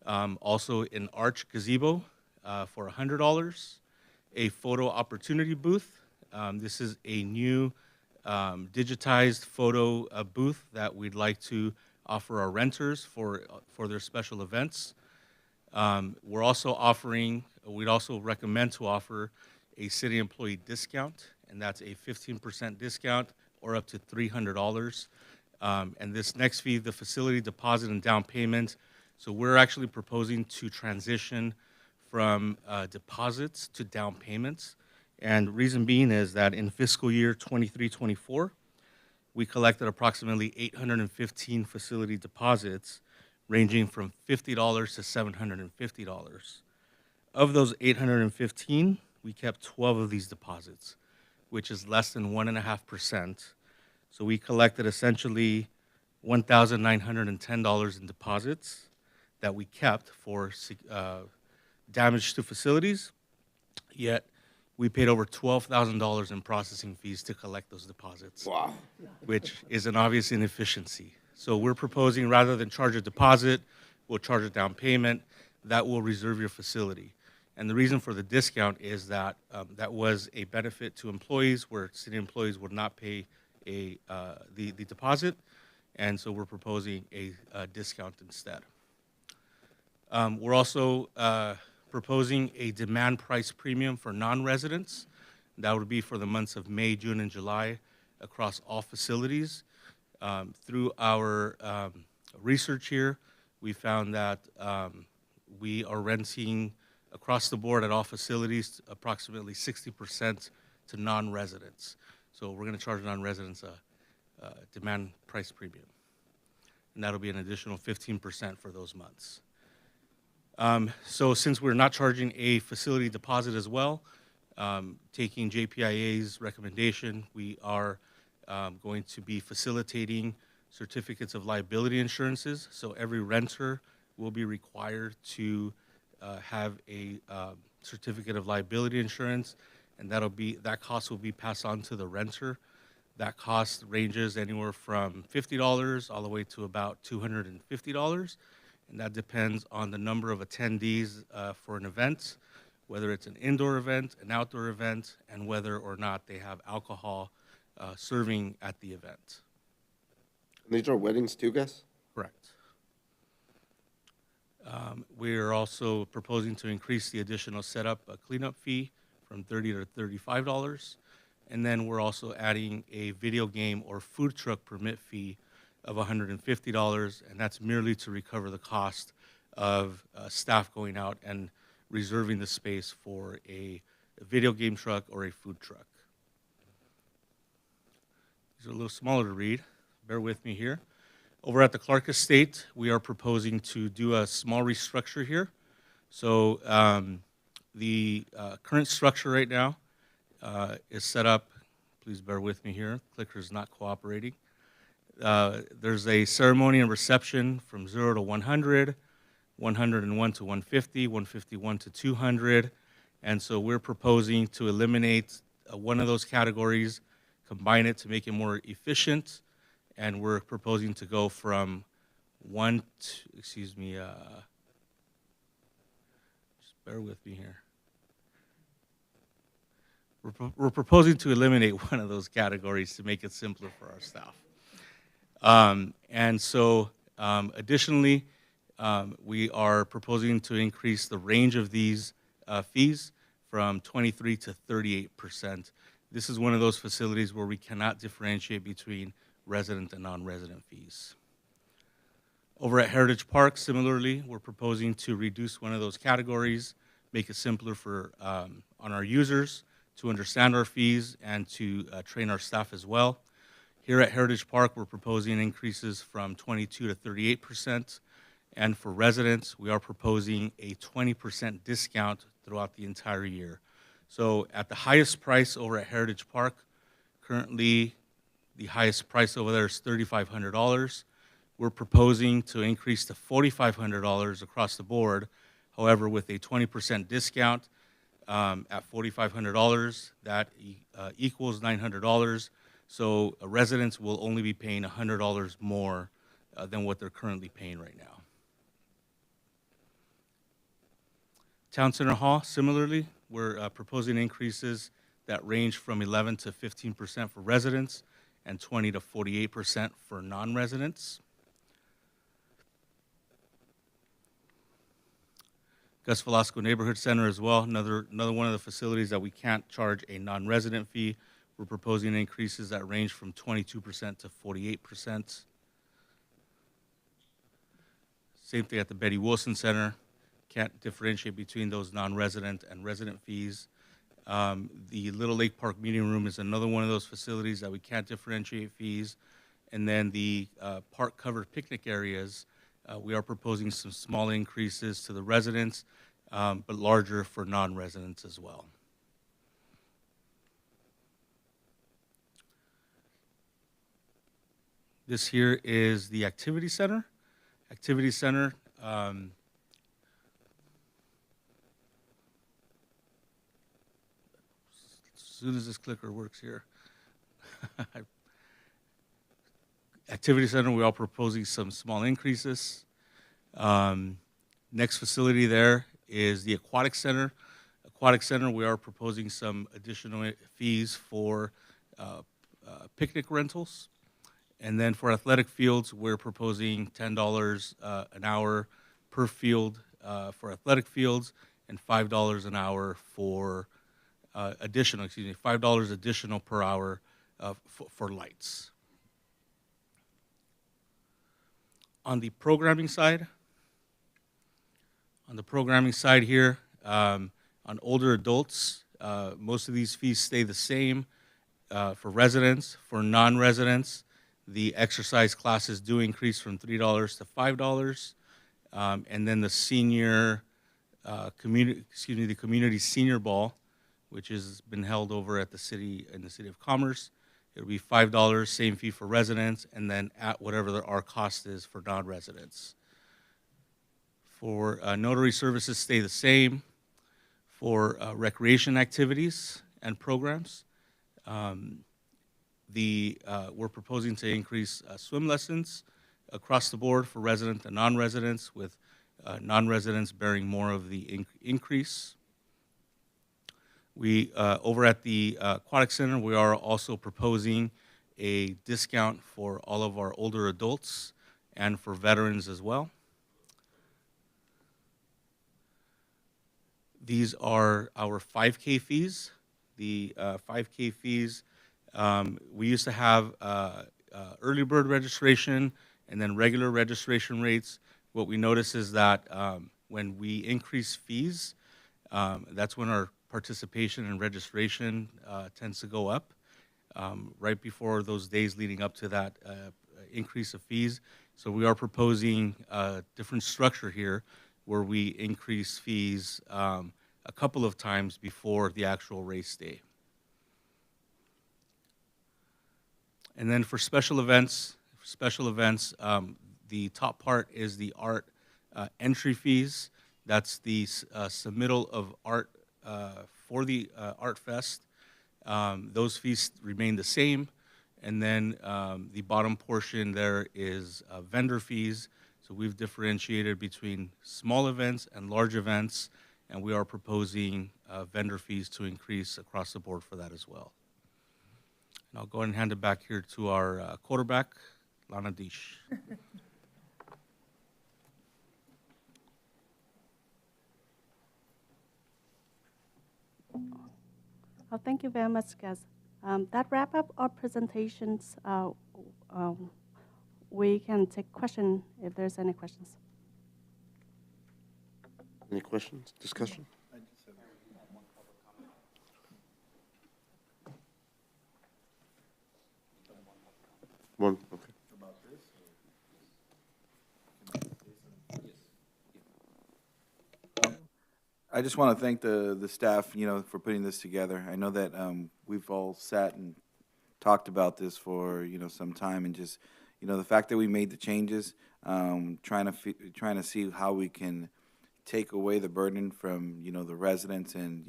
Also an arch gazebo for $100. A photo opportunity booth. This is a new digitized photo booth that we'd like to offer our renters for their special events. We'd also recommend to offer a city employee discount, and that's a 15% discount or up to $300. And this next fee, the facility deposit and down payment. So we're actually proposing to transition from deposits to down payments. And reason being is that in fiscal year 23-24, we collected approximately 815 facility deposits ranging from $50 to $750. Of those 815, we kept 12 of these deposits, which is less than 1.5%. So we collected essentially $1,910 in deposits that we kept for damage to facilities, yet we paid over $12,000 in processing fees to collect those deposits.
Wow.
Which is an obvious inefficiency. So we're proposing rather than charge a deposit, we'll charge a down payment that will reserve your facility. And the reason for the discount is that that was a benefit to employees where city employees would not pay the deposit, and so we're proposing a discount instead. We're also proposing a demand price premium for non-residents. That would be for the months of May, June, and July across all facilities. Through our research here, we found that we are renting across the board at all facilities approximately 60% to non-residents. So we're going to charge non-residents a demand price premium. And that'll be an additional 15% for those months. So since we're not charging a facility deposit as well, taking JPIA's recommendation, we are going to be facilitating certificates of liability insurances. So every renter will be required to have a certificate of liability insurance, and that cost will be passed on to the renter. That cost ranges anywhere from $50 all the way to about $250, and that depends on the number of attendees for an event, whether it's an indoor event, an outdoor event, and whether or not they have alcohol serving at the event.
These are weddings too, guys?
Correct. We are also proposing to increase the additional setup cleanup fee from $30 to $35. And then we're also adding a video game or food truck permit fee of $150, and that's merely to recover the cost of staff going out and reserving the space for a video game truck or a food truck. These are a little smaller to read. Bear with me here. Over at the Clark Estate, we are proposing to do a small restructure here. So the current structure right now is set up, please bear with me here, clicker is not cooperating. There's a ceremony and reception from 0 to 100, 101 to 150, 151 to 200, and so we're proposing to eliminate one of those categories, combine it to make it more efficient, and we're proposing to go from just bear with me here. We're proposing to eliminate one of those categories to make it simpler for our staff. And so additionally, we are proposing to increase the range of these fees from 23 to 38%. This is one of those facilities where we cannot differentiate between resident and non-resident fees. Over at Heritage Park, similarly, we're proposing to reduce one of those categories, make it simpler for on our users to understand our fees and to train our staff as well. Here at Heritage Park, we're proposing increases from 22 to 38%, and for residents, we are proposing a 20% discount throughout the entire year. So at the highest price over at Heritage Park, currently the highest price over there is $3,500. We're proposing to increase to $4,500 across the board. However, with a 20% discount at $4,500, that equals $900. So residents will only be paying $100 more than what they're currently paying right now. Town Center Hall, similarly, we're proposing increases that range from 11 to 15% for residents and 20 to 48% for non-residents. Gus Velasco Neighborhood Center as well, another one of the facilities that we can't charge a non-resident fee. We're proposing increases that range from 22% to 48%. Same thing at the Betty Wilson Center. Can't differentiate between those non-resident and resident fees. The Little Lake Park Meeting Room is another one of those facilities that we can't differentiate fees. And then the park-covered picnic areas, we are proposing some small increases to the residents, but larger for non-residents as well. This here is the Activity Center. Activity Center, as soon as this clicker works here. Activity Center, we are proposing some small increases. Next facility there is the Aquatic Center. Aquatic Center, we are proposing some additional fees for picnic rentals. And then for athletic fields, we're proposing $10 an hour per field for athletic fields and $5 an hour for $5 additional per hour for lights. On the programming side here, on older adults, most of these fees stay the same. for residents. For non-residents, the exercise classes do increase from $3 to $5. And then the senior the community senior ball, which has been held over at the city of Commerce. It'll be $5, same fee for residents, and then at whatever our cost is for non-residents. For notary services, stay the same. For recreation activities and programs, we're proposing to increase swim lessons across the board for resident and non-residents, with non-residents bearing more of the increase. We, over at the Aquatic Center, we are also proposing a discount for all of our older adults and for veterans as well. These are our 5K fees. The 5K fees, we used to have early bird registration and then regular registration rates. What we notice is that when we increase fees, that's when our participation and registration tends to go up right before those days leading up to that increase of fees. So we are proposing a different structure here where we increase fees a couple of times before the actual race day. And then for special events, the top part is the art entry fees. That's the submittal of art for the Art Fest. Those fees remain the same. And then the bottom portion there is vendor fees. So we've differentiated between small events and large events, and we are proposing vendor fees to increase across the board for that as well. And I'll go ahead and hand it back here to our quarterback, Lana Deesh.
Oh, thank you very much, guys. That wrap up our presentations. We can take questions if there's any questions.
Any questions, discussion? One, okay.
I just want to thank the staff, for putting this together. I know that we've all sat and talked about this for, some time, and just, the fact that we made the changes, trying to see how we can take away the burden from, the residents and,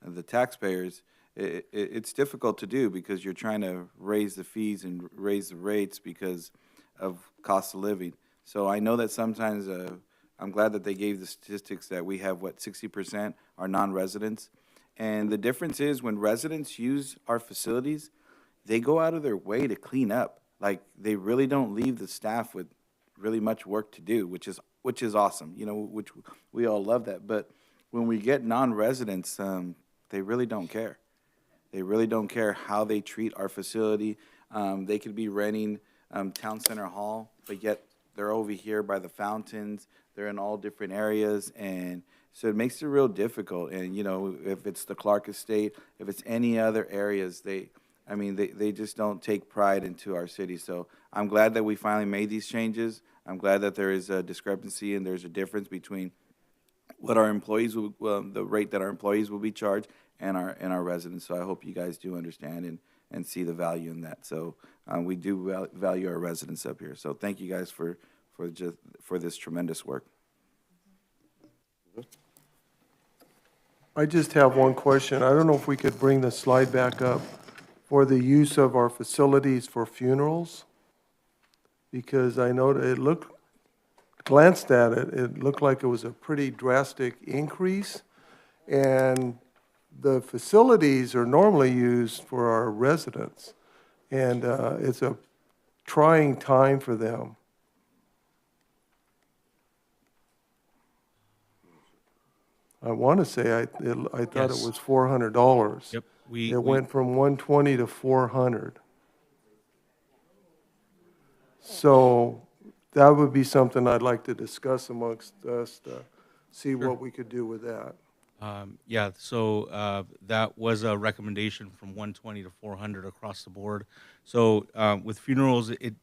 the taxpayers. It's difficult to do because you're trying to raise the fees and raise the rates because of cost of living. So I know that sometimes I'm glad that they gave the statistics that we have, 60% are non-residents. And the difference is when residents use our facilities, they go out of their way to clean up. Like, they really don't leave the staff with really much work to do, which is awesome, which we all love that. But when we get non-residents, they really don't care. They really don't care how they treat our facility. They could be renting Town Center Hall, but yet they're over here by the fountains. They're in all different areas, and so it makes it real difficult. And, if it's the Clark Estate, if it's any other areas, they just don't take pride into our city. So I'm glad that we finally made these changes. I'm glad that there is a discrepancy and there's a difference between what our employees will, the rate that our employees will be charged and our residents. So I hope you guys do understand and see the value in that. So we do value our residents up here. So thank you guys for this tremendous work.
I just have one question. I don't know if we could bring the slide back up for the use of our facilities for funerals, because I know that glanced at it, it looked like it was a pretty drastic increase, and the facilities are normally used for our residents, and it's a trying time for them. I want to say I thought
Yes.
it was $400.
Yep.
It went from 120 to 400. So that would be something I'd like to discuss amongst us to see what we could do with that.
Yeah, so that was a recommendation from 120 to 400 across the board. So with funerals, it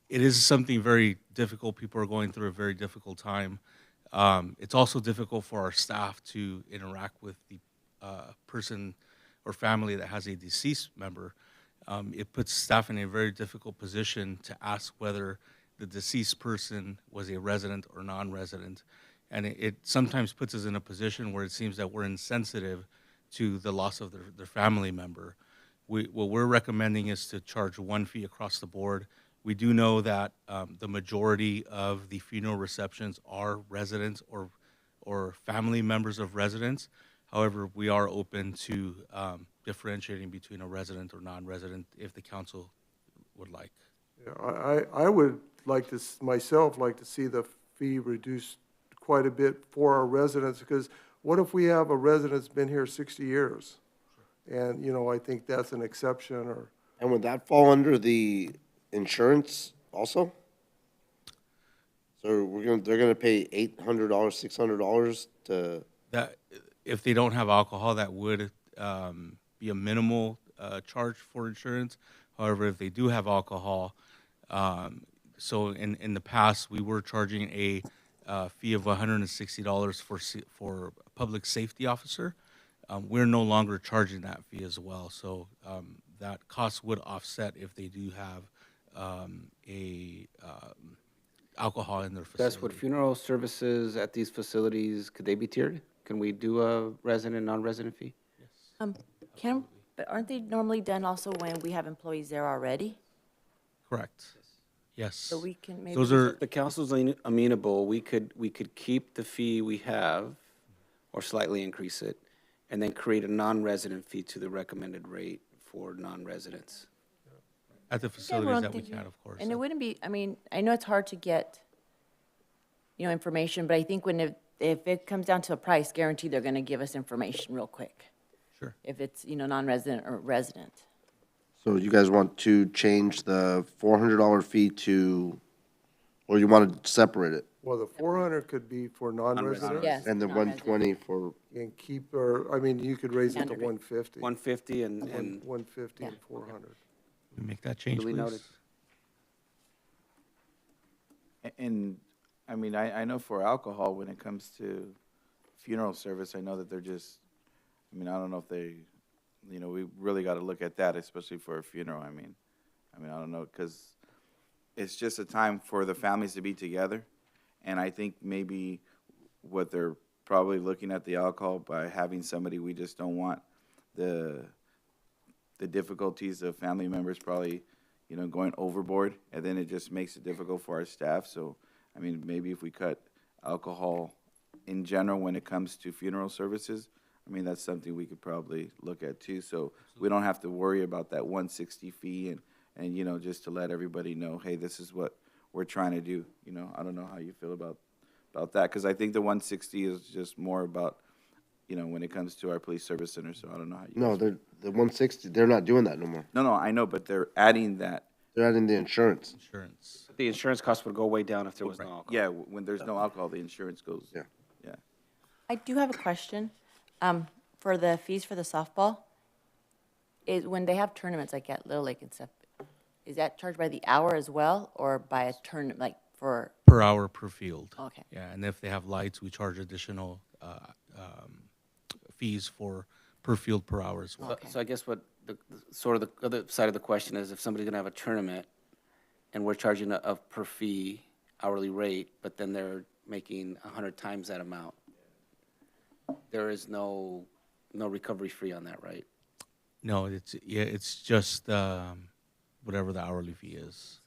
is something very difficult. People are going through a very difficult time. It's also difficult for our staff to interact with the person or family that has a deceased member. It puts staff in a very difficult position to ask whether the deceased person was a resident or non-resident. And it sometimes puts us in a position where it seems that we're insensitive to the loss of their family member. What we're recommending is to charge one fee across the board. We do know that the majority of the funeral receptions are residents or family members of residents. However, we are open to differentiating between a resident or non-resident if the council would like.
Yeah, I would like to, myself, like to see the fee reduced quite a bit for our residents, because what if we have a resident that's been here 60 years? And, you know, I think that's an exception, or.
And would that fall under the insurance also? So they're gonna pay $800, $600 to.
That, if they don't have alcohol, that would be a minimal charge for insurance. However, if they do have alcohol, so in the past, we were charging a fee of $160 for a public safety officer. We're no longer charging that fee as well. So that cost would offset if they do have alcohol in their facility.
That's what funeral services at these facilities, could they be tiered? Can we do a resident, non-resident fee?
But aren't they normally done also when we have employees there already?
Correct. Yes.
So we can maybe.
Those are,
The council's amenable, we could keep the fee we have or slightly increase it, and then create a non-resident fee to the recommended rate for non-residents.
at the facilities that we can, of course.
And it wouldn't be, I mean, I know it's hard to get, information, but I think if it comes down to a price, guaranteed they're gonna give us information real quick.
Sure.
If it's, non-resident or resident.
So you guys want to change the $400 fee to, or you want to separate it?
Well, the 400 could be for non-residents.
Yes.
And the
non-resident.
120 for,
And keep, or, I mean, you could raise it to 150.
150 and
150 and 400.
Make that change,
Duly
please.
noted.
And, I mean, I know for alcohol, when it comes to funeral service, I know that they're just, I mean, I don't know if they, we really got to look at that, especially for a funeral. I mean, I don't know, because it's just a time for the families to be together. And I think maybe what they're probably looking at the alcohol by having somebody, we just don't want the difficulties of family members probably, going overboard, and then it just makes it difficult for our staff. So, I mean, maybe if we cut alcohol in general when it comes to funeral services, I mean, that's something we could probably look at too. So we don't have to worry about that 160 fee and just to let everybody know, hey, this is what we're trying to do. I don't know how you feel about that, because I think the 160 is just more about, when it comes to our police service center. So I don't know how you.
no, the 160, they're not doing that no more.
No, I know, but they're adding that.
They're adding the insurance.
Insurance.
The insurance cost would go way down if there was no alcohol.
Yeah, when there's no alcohol, the insurance goes.
Yeah.
Yeah.
I do have a question. For the fees for the softball, is when they have tournaments like at Little Lake and stuff, is that charged by the hour as well, or by a tournament, like for?
Per hour, per field.
Okay.
Yeah, and if they have lights, we charge additional fees for per field, per hour as well.
Okay.
So I guess what the other side of the question is, if somebody's gonna have a tournament and we're charging a per fee hourly rate, but then they're making 100 times that amount, there is no recovery fee on that, right?
No, it's just whatever the hourly fee is.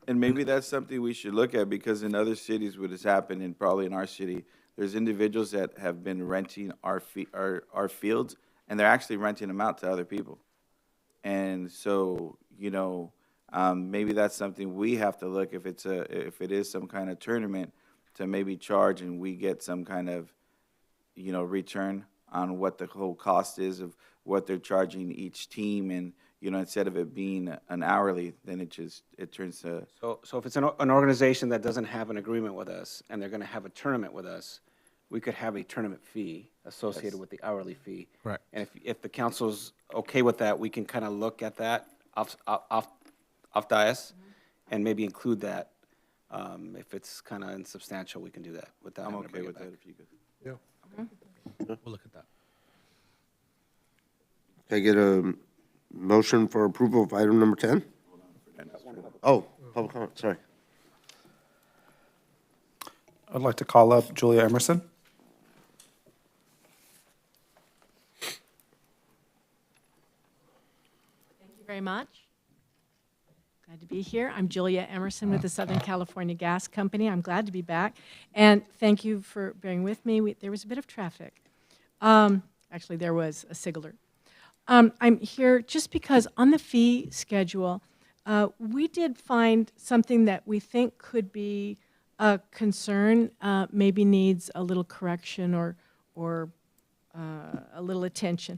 And maybe that's something we should look at, because in other cities, what has happened, and probably in our city, there's individuals that have been renting our fields, and they're actually renting them out to other people. And so, maybe that's something we have to look, if it is some kind of tournament, to maybe charge, and we get some kind of, return on what the whole cost is of what they're charging each team, and instead of it being an hourly, then it turns to.
So if it's an organization that doesn't have an agreement with us and they're gonna have a tournament with us, we could have a tournament fee associated with the hourly fee.
Right.
And if the council's okay with that, we can kind of look at that off dais and maybe include that. If it's kind of insubstantial, we can do that without
I'm
having to
okay
bring it
with
back.
that if you could.
Yeah.
We'll look at that.
Can I get a motion for approval of item number 10? Oh, public comment, sorry.
I'd like to call up Julia Emerson.
Thank you very much. Glad to be here. I'm Julia Emerson with the Southern California Gas Company. I'm glad to be back. And thank you for bearing with me. There was a bit of traffic. Actually, there was a SIG alert. I'm here just because on the fee schedule, we did find something that we think could be a concern, maybe needs a little correction or a little attention.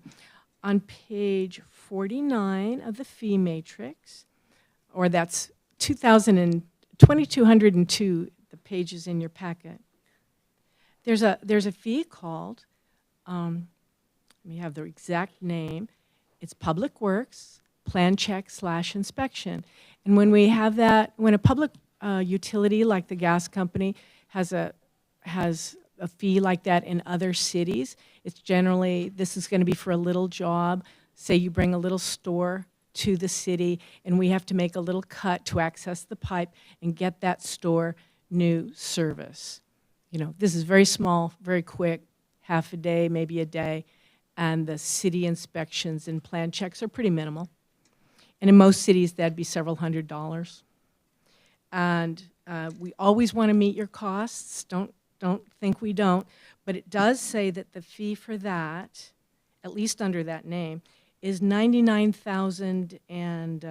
On page 49 of the fee matrix, or that's 2202, the pages in your packet, there's a fee called, let me have the exact name, it's Public Works Plan Check / Inspection. And when we have that, when a public utility like the gas company has a fee like that in other cities, it's generally, this is going to be for a little job. Say you bring a little store to the city and we have to make a little cut to access the pipe and get that store new service. You know, this is very small, very quick, half a day, maybe a day, and the city inspections and plan checks are pretty minimal. And in most cities, that'd be several $100s. And we always want to meet your costs. Don't think we don't. But it does say that the fee for that, at least under that name, is $99,000 and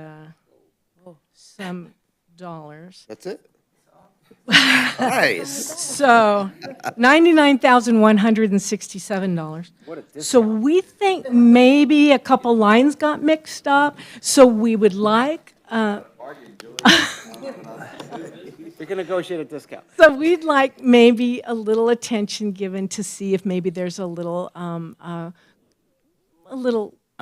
some dollars.
That's it? Nice.
So $99,167.
What a discount.
So we think maybe a couple lines got mixed up. So we would like,
We can negotiate a discount.
so we'd like maybe a little attention given to see if maybe there's a little
I'm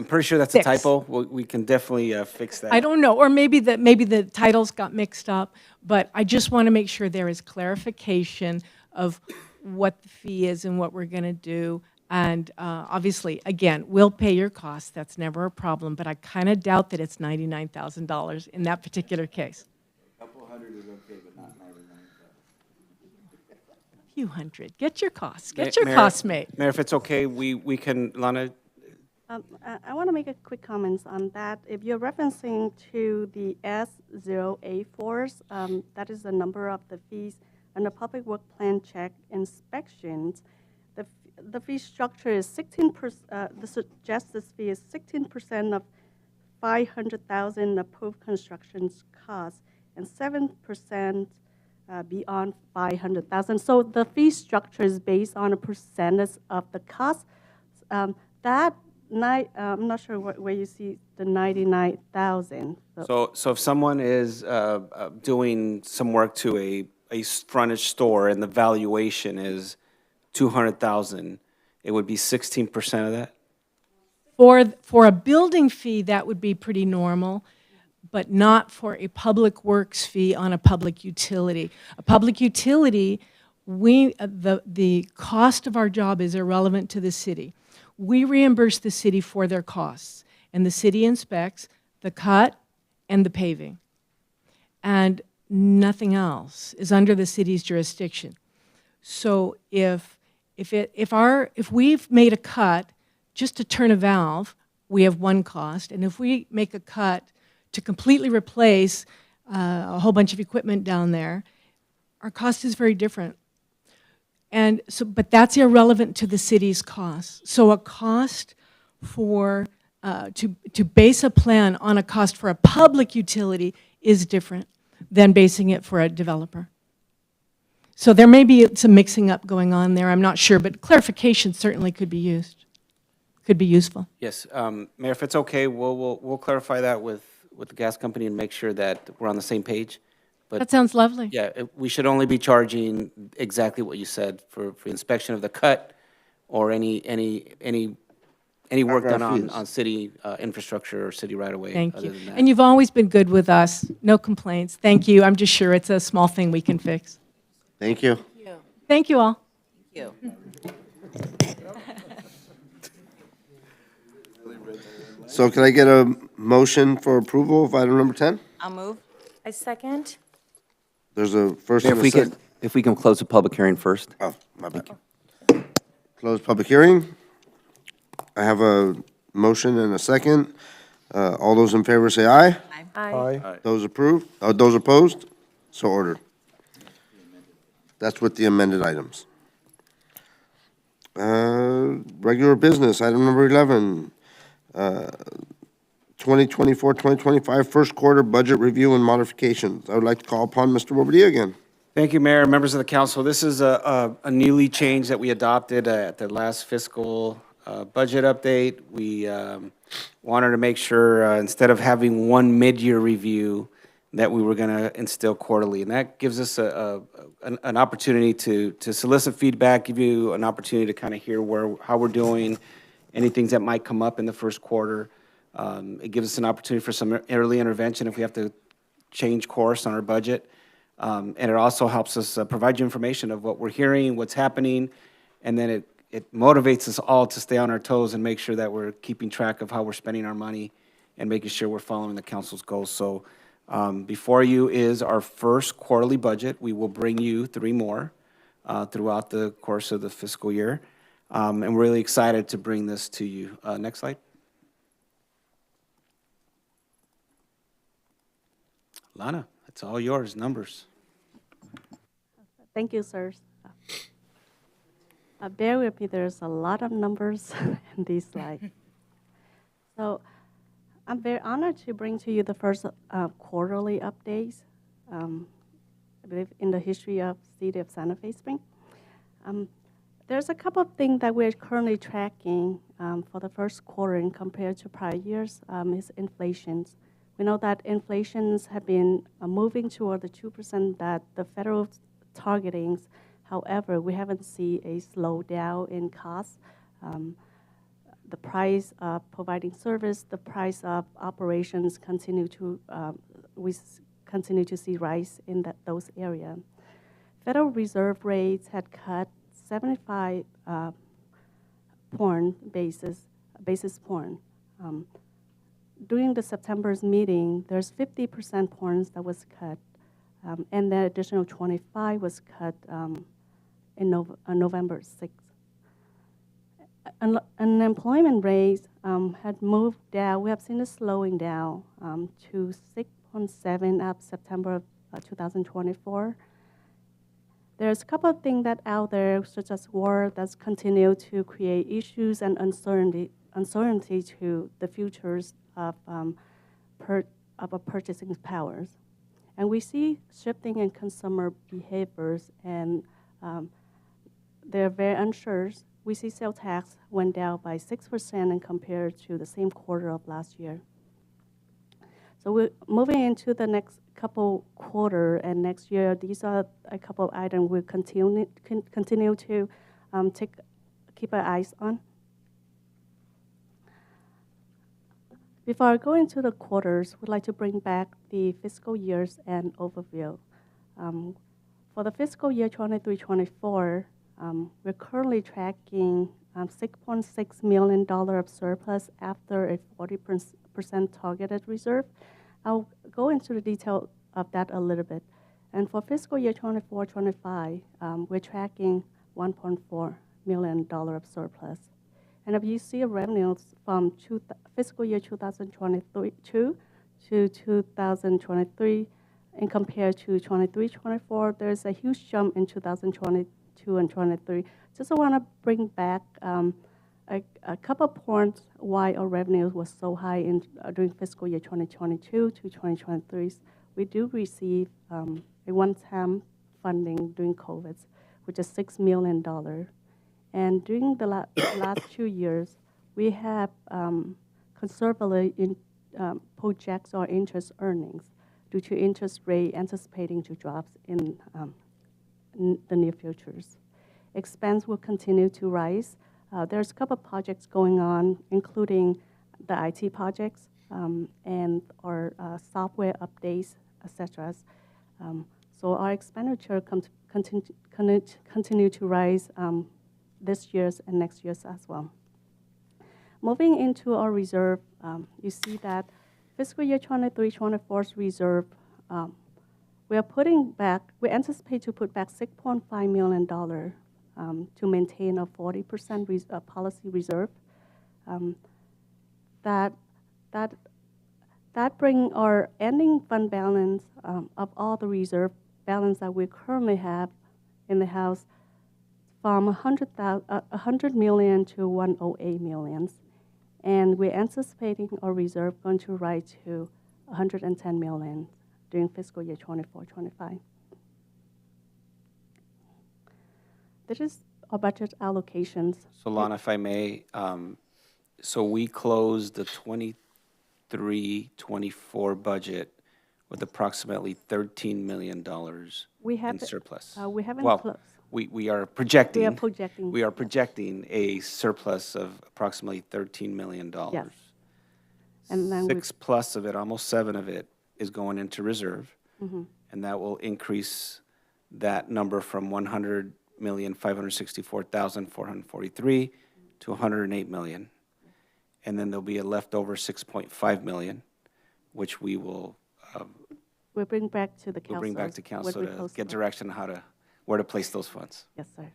pretty sure that's a
fix.
typo. We can definitely fix that.
I don't know, or maybe the titles got mixed up, but I just want to make sure there is clarification of what the fee is and what we're going to do. And obviously, again, we'll pay your costs. That's never a problem, but I kind of doubt that it's $99,000 in that particular case.
A couple hundred is okay, but not 99,000.
A few hundred. Get your costs. Get
Ma-
your
Mayor-
costs made.
Mayor, if it's okay, we can, Lana,
I want to make a quick comment on that. If you're referencing to the S0A4s, that is the number of the fees under public work plan check inspections. The fee structure is 16%. The suggested fee is 16% of 500,000 approved construction costs and 7% beyond 500,000. So the fee structure is based on a percentage of the cost. I'm not sure where you see the 99,000.
so if someone is doing some work to a frontage store and the valuation is 200,000, it would be 16% of that?
For a building fee, that would be pretty normal, but not for a public works fee on a public utility. A public utility, the cost of our job is irrelevant to the city. We reimburse the city for their costs, and the city inspects the cut and the paving. And nothing else is under the city's jurisdiction. So if we've made a cut just to turn a valve, we have one cost, and if we make a cut to completely replace a whole bunch of equipment down there, our cost is very different. And so, but that's irrelevant to the city's costs. So a cost for, to base a plan on a cost for a public utility is different than basing it for a developer. So there may be some mixing up going on there, I'm not sure, but clarification certainly could be used, could be useful.
Yes, Mayor, if it's okay, we'll clarify that with the gas company and make sure that we're on the same page. But
That sounds lovely.
yeah, we should only be charging exactly what you said for inspection of the cut or any work done
Paragraph
on
fees.
city infrastructure or city right-of-way.
Thank
other
you.
than that.
And you've always been good with us. No complaints. Thank you. I'm just sure it's a small thing we can fix.
Thank you.
Thank you all.
Thank you.
So can I get a motion for approval of item number 10?
I'll move.
I second.
There's a first
Mayor,
and
if
a
we
second.
could, if we can close the public hearing first.
Oh, my bad. Close public hearing. I have a motion and a second. All those in favor say aye.
Aye.
Those approved, those opposed? So ordered. That's with the amended items. Regular business, item number 11. 2024-2025 first quarter budget review and modifications. I would like to call upon Mr. Bobadilla again.
Thank you, Mayor, members of the council. This is a newly change that we adopted at the last fiscal budget update. We wanted to make sure, instead of having one mid-year review, that we were going to instill quarterly. And that gives us an opportunity to solicit feedback, give you an opportunity to kind of hear how we're doing, any things that might come up in the first quarter. It gives us an opportunity for some early intervention if we have to change course on our budget. And it also helps us provide you information of what we're hearing, what's happening, and then it motivates us all to stay on our toes and make sure that we're keeping track of how we're spending our money and making sure we're following the council's goals. So before you is our first quarterly budget. We will bring you 3 more throughout the course of the fiscal year. And we're really excited to bring this to you. Next slide. Lana, it's all yours, numbers.
Thank you, sirs. Bear with me, there's a lot of numbers in this slide. So I'm very honored to bring to you the first quarterly updates, I believe, in the history of City of Santa Fe Spring. There's a couple of things that we're currently tracking for the first quarter and compared to prior years is inflations. We know that inflations have been moving toward the 2% that the federal targetings. However, we haven't seen a slowdown in costs. The price of providing service, the price of operations continue to, we continue to see rise in those areas. Federal Reserve rates had cut 75 basis point. During the September's meeting, there's 50% points that was cut, and the additional 25 was cut in November 6th. Unemployment rates had moved down. We have seen it slowing down to 6.7 up September of 2024. There's a couple of things that out there, such as war, that's continue to create issues and uncertainty to the futures of purchasing powers. And we see shifting in consumer behaviors, and they're very unsure. We see sales tax went down by 6% and compared to the same quarter of last year. So we're moving into the next couple quarter and next year. These are a couple of items we'll continue to keep our eyes on. Before I go into the quarters, we'd like to bring back the fiscal years and overview. For the fiscal year 23-24, we're currently tracking $6.6 million of surplus after a 40% targeted reserve. I'll go into the detail of that a little bit. And for fiscal year 24-25, we're tracking $1.4 million of surplus. And if you see revenues from fiscal year 2022 to 2023, and compared to 23-24, there's a huge jump in 2022 and 23. Just want to bring back a couple points why our revenue was so high during fiscal year 2022 to 2023. We do receive a one-time funding during COVID, which is $6 million. And during the last 2 years, we have conservatively projects our interest earnings due to interest rate anticipating to drop in the near futures. Expense will continue to rise. There's a couple of projects going on, including the IT projects and our software updates, etc. So our expenditure continue to rise this year's and next year's as well. Moving into our reserve, you see that fiscal year 23-24's reserve, we anticipate to put back $6.5 million to maintain a 40% policy reserve. That brings our ending fund balance of all the reserve balance that we currently have in the house from 100 million to 108 million. And we're anticipating our reserve going to rise to 110 million during fiscal year 24-25. This is our budget allocations.
So Lana, if I may, so we closed the 23-24 budget with approximately $13 million in surplus.
We haven't
Well,
closed.
we are projecting.
We are projecting.
We are projecting a surplus of approximately $13 million.
Yes. And then
6+ of it, almost 7 of it, is going into reserve,
Mhm.
and that will increase that number from 100,564,443 to 108 million. And then there'll be a leftover 6.5 million, which we will
we'll bring back to the council.
we'll bring back to council
when we
to
close
get
the-
direction on where to place those funds.
Yes, sir.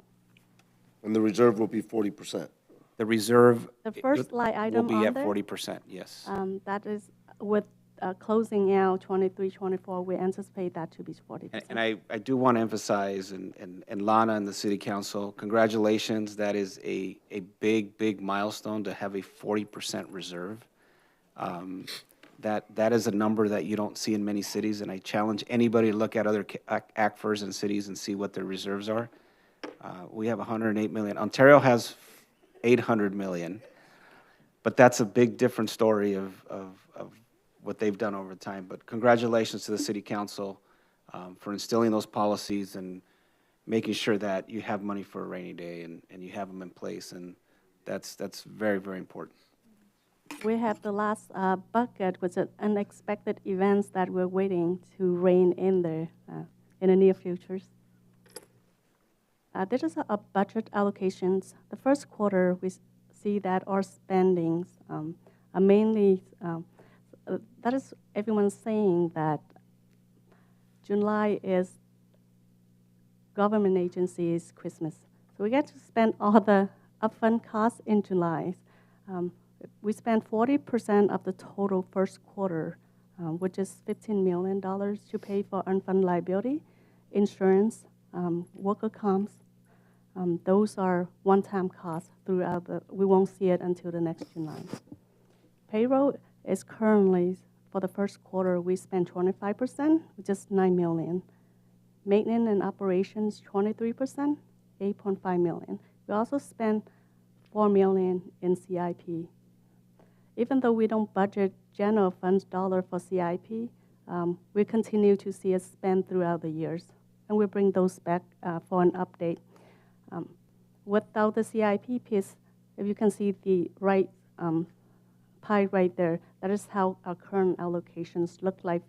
And the reserve will be 40%.
The reserve
The first line item
will
on
be at
there,
40%, yes.
that is with closing out 23-24, we anticipate that to be 40%.
And I do want to emphasize, and Lana and the city council, congratulations. That is a big, big milestone to have a 40% reserve. That is a number that you don't see in many cities, and I challenge anybody to look at other ACFRs and cities and see what their reserves are. We have 108 million. Ontario has 800 million, but that's a big different story of what they've done over time. But congratulations to the city council for instilling those policies and making sure that you have money for a rainy day and you have them in place, and that's very, very important.
We have the last bucket, which is unexpected events that we're waiting to rein in there in the near futures. This is a budget allocations. The first quarter, we see that our spendings are mainly, that is everyone's saying that July is government agencies' Christmas. So we get to spend all the upfront costs in July. We spend 40% of the total first quarter, which is $15 million to pay for unfunded liability, insurance, worker comps. Those are one-time costs throughout we won't see it until the next July. Payroll is currently, for the first quarter, we spend 25%, which is $9 million. Maintenance and operations, 23%, $8.5 million. We also spend $4 million in CIP. Even though we don't budget general funds dollar for CIP, we continue to see it spend throughout the years, and we bring those back for an update. Without the CIP piece, if you can see the right pie right there, that is how our current allocations look like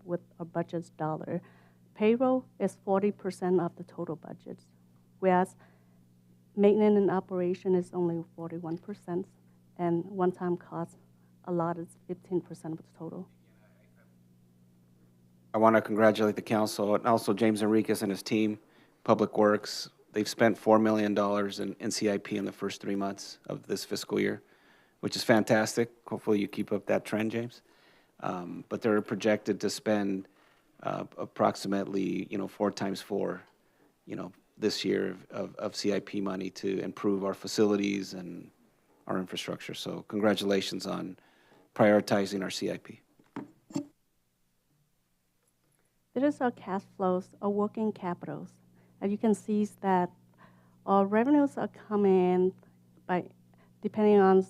with our budget's dollar. Payroll is 40% of the total budget, whereas maintenance and operation is only 41%, and one-time cost, a lot is 15% of the total.
I want to congratulate the council and also James Enriquez and his team, Public Works. They've spent $4 million in CIP in the first 3 months of this fiscal year, which is fantastic. Hopefully you keep up that trend, James. But they're projected to spend approximately, 4 times 4, this year of CIP money to improve our facilities and our infrastructure. So congratulations on prioritizing our CIP.
This is our cash flows, our working capitals. As you can see is that our revenues are coming by, depending on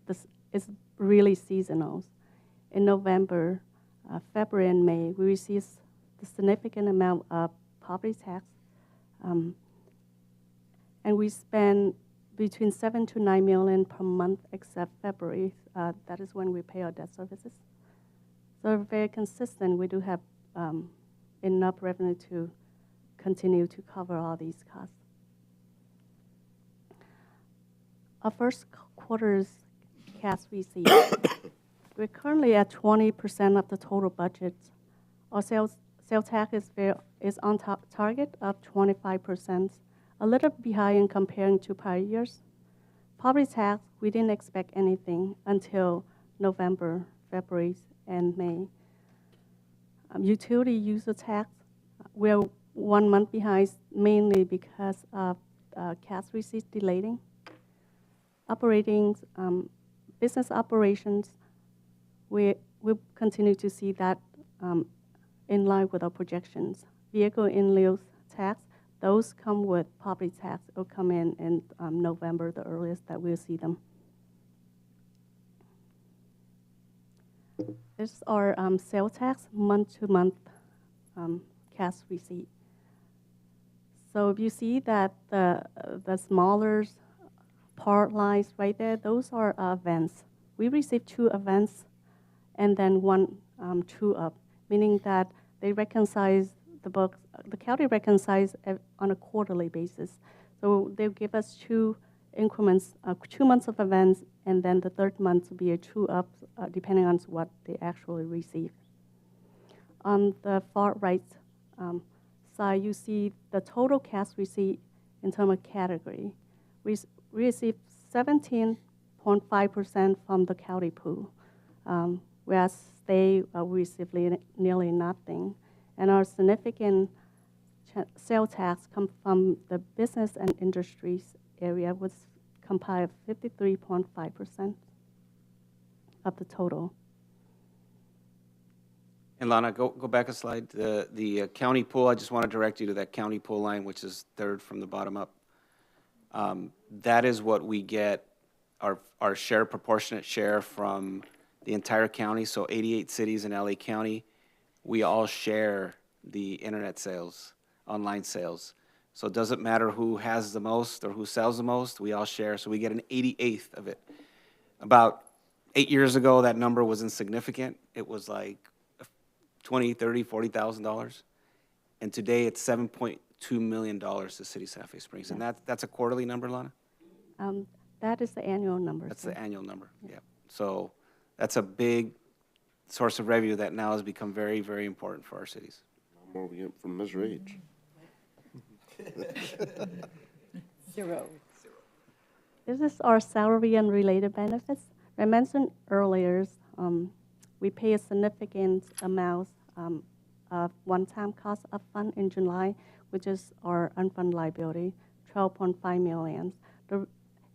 this, it's really seasonal. In November, February and May, we received the significant amount of property tax, and we spend between 7 to 9 million per month, except February. That is when we pay our debt services. So we're very consistent. We do have enough revenue to continue to cover all these costs. Our first quarter's cash receipt. We're currently at 20% of the total budget. Our sales tax is on target of 25%, a little behind in comparing to prior years. Property tax, we didn't expect anything until November, February, and May. Utility user tax, we're 1 month behind, mainly because of cash receipts delaying. Operating, business operations, we continue to see that in line with our projections. Vehicle in lieu tax, those come with property tax. Will come in November, the earliest that we'll see them. This is our sales tax month-to-month cash receipt. So if you see that the smaller part lines right there, those are events. We receive 2 events and then 1 true-up, meaning that they reconcile the books. The county reconciles on a quarterly basis. So they'll give us 2 increments, 2 months of events, and then the 3rd month will be a true-up, depending on what they actually receive. On the far right side, you see the total cash receipt in terms of category. We received 17.5% from the county pool, whereas they receive nearly nothing. And our significant sales tax come from the business and industries area, was comprised 53.5% of the total.
And Lana, go back a slide. The county pool, I just want to direct you to that county pool line, which is 3rd from the bottom up. That is what we get, our share, proportionate share from the entire county. So 88 cities in LA County, we all share the internet sales, online sales. So it doesn't matter who has the most or who sells the most, we all share. So we get an 88th of it. About 8 years ago, that number was insignificant. It was like $20,000, $30,000, $40,000. And today it's $7.2 million to City Santa Fe Springs. And that's a quarterly number, Lana?
That is the annual number.
That's the annual number, yeah. So that's a big source of revenue that now has become very, very important for our cities.
More we get from Ms. Rage.
0.
This is our salary and related benefits. I mentioned earlier, we pay a significant amount of one-time cost upfront in July, which is our unfunded liability, $12.5 million.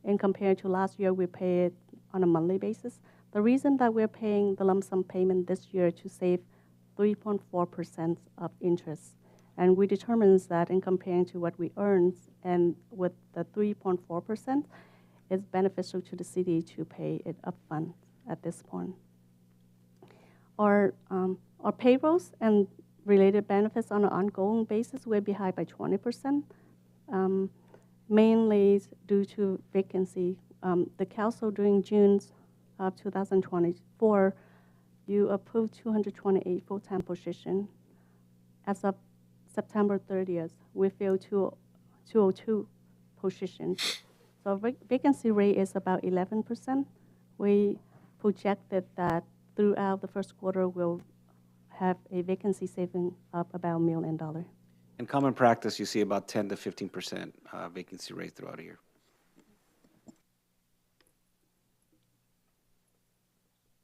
In compared to last year, we pay it on a monthly basis. The reason that we're paying the lump sum payment this year to save 3.4% of interest. And we determined that in comparing to what we earned, and with the 3.4%, it's beneficial to the city to pay it upfront at this point. Our payrolls and related benefits on an ongoing basis will be high by 20%, mainly due to vacancy. The council during June of 2024, you approved 228 full-time positions. As of September 30th, we filled 202 positions. So vacancy rate is about 11%. We projected that throughout the first quarter, we'll have a vacancy saving of about $1 million.
In common practice, you see about 10 to 15% vacancy rate throughout a year.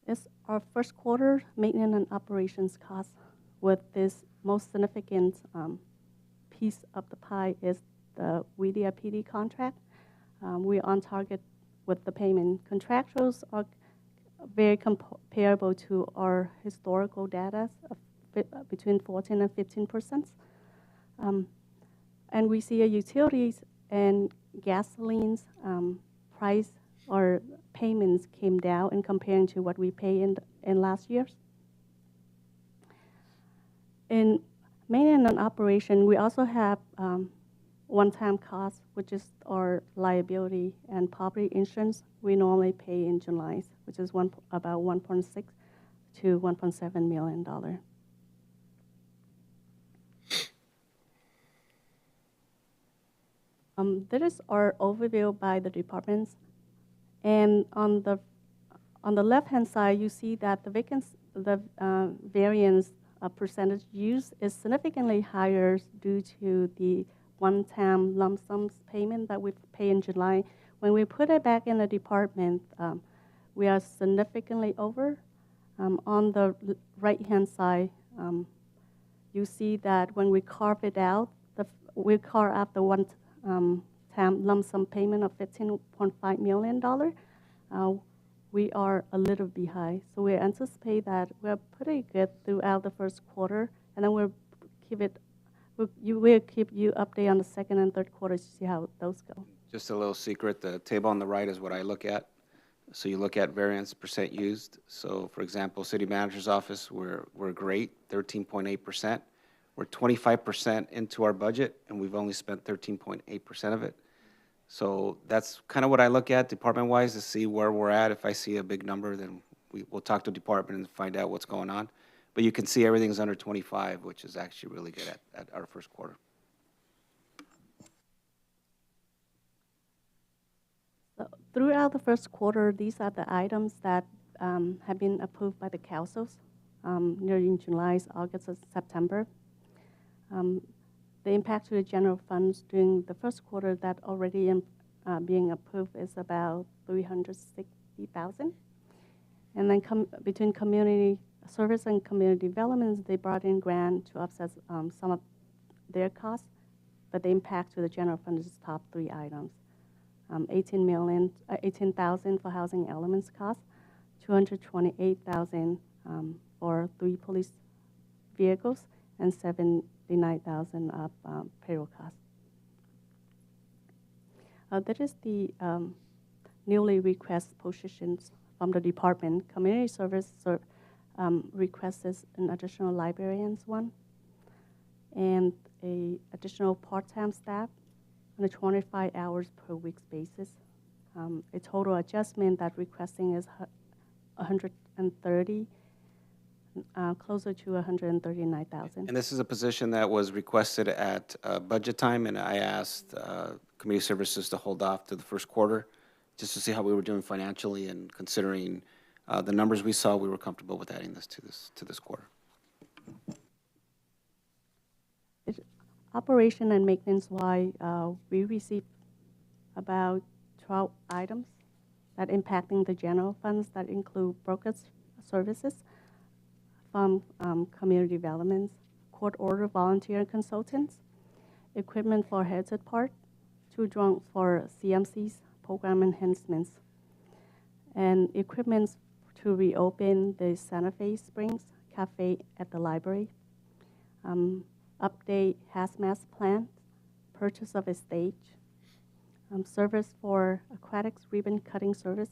It's our first quarter maintenance and operations costs. With this most significant piece of the pie is the WIDIA PD contract. We're on target with the payment. Contractuals are very comparable to our historical data of between 14 and 15%. And we see a utilities and gasolines price or payments came down in comparing to what we pay in last year's. In maintenance and operation, we also have one-time costs, which is our liability and property insurance. We normally pay in July, which is about 1.6 to 1.7 million dollar. That is our overview by the departments, and on the left-hand side, you see that the variance percentage used is significantly higher due to the one-time lump sum payment that we pay in July. When we put it back in the department, we are significantly over. On the right-hand side, you see that when we carve it out, we carve out the one-time lump sum payment of $15.5 million. We are a little behind. So we anticipate that we're pretty good throughout the first quarter, and then we'll keep you updated on the second and third quarter to see how those go.
Just a little secret, the table on the right is what I look at. So you look at variance percent used. So for example, city manager's office, we're great, 13.8%. We're 25% into our budget, and we've only spent 13.8% of it. So that's kind of what I look at department-wise to see where we're at. If I see a big number, then we'll talk to the department and find out what's going on. But you can see everything's under 25, which is actually really good at our first quarter.
So throughout the first quarter, these are the items that have been approved by the councils during July, August, and September. The impact to the general funds during the first quarter that already being approved is about $360,000. And then between community service and community developments, they brought in grant to offset some of their costs, but the impact to the general fund is top three items. $18,000 for housing elements costs, $228,000 for 3 police vehicles, and $79,000 of payroll costs. That is the newly requested positions from the department. Community service requests an additional librarians one, and a additional part-time staff on a 25 hours per week basis. A total adjustment that requesting is 130. Closer to 139,000.
And this is a position that was requested at budget time, and I asked Community Services to hold off to the first quarter just to see how we were doing financially, and considering the numbers we saw, we were comfortable with adding this to this quarter.
Operation and maintenance-wise, we received about 12 items that impacting the general funds that include brokerage services from community developments, court order volunteer consultants, equipment for Heritage Park, 2 drones for CMC's program enhancements, and equipment to reopen the Santa Fe Springs Cafe at the library, update hazmat plan, purchase of a stage, service for aquatics ribbon cutting service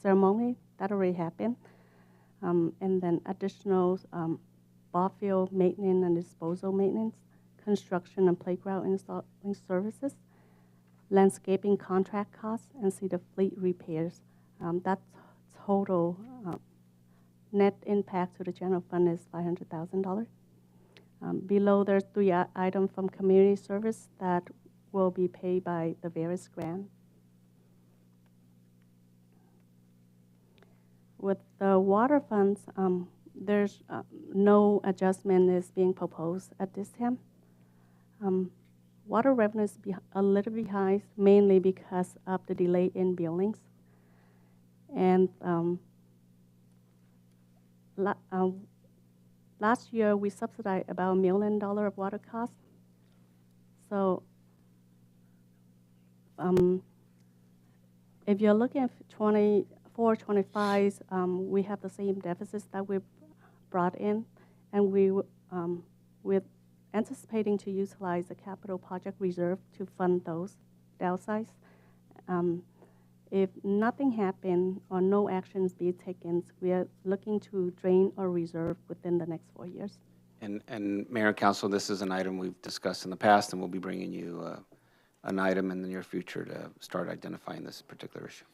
ceremony that already happened, and then additional ball field maintenance and disposal maintenance, construction and playground installing services, landscaping contract costs, and cedar fleet repairs. That total net impact to the general fund is $500,000. Below, there's 3 items from community service that will be paid by the various grants. With the water funds, there's no adjustment is being proposed at this time. Water revenue is a little behind, mainly because of the delay in billings. And last year, we subsidized about $1 million of water costs. So if you're looking at 24-25, we have the same deficits that we brought in, and we're anticipating to utilize the capital project reserve to fund those downsides. If nothing happens or no actions be taken, we are looking to drain our reserve within the next 4 years.
And Mayor and Council, this is an item we've discussed in the past, and we'll be bringing you an item in the near future to start identifying this particular issue.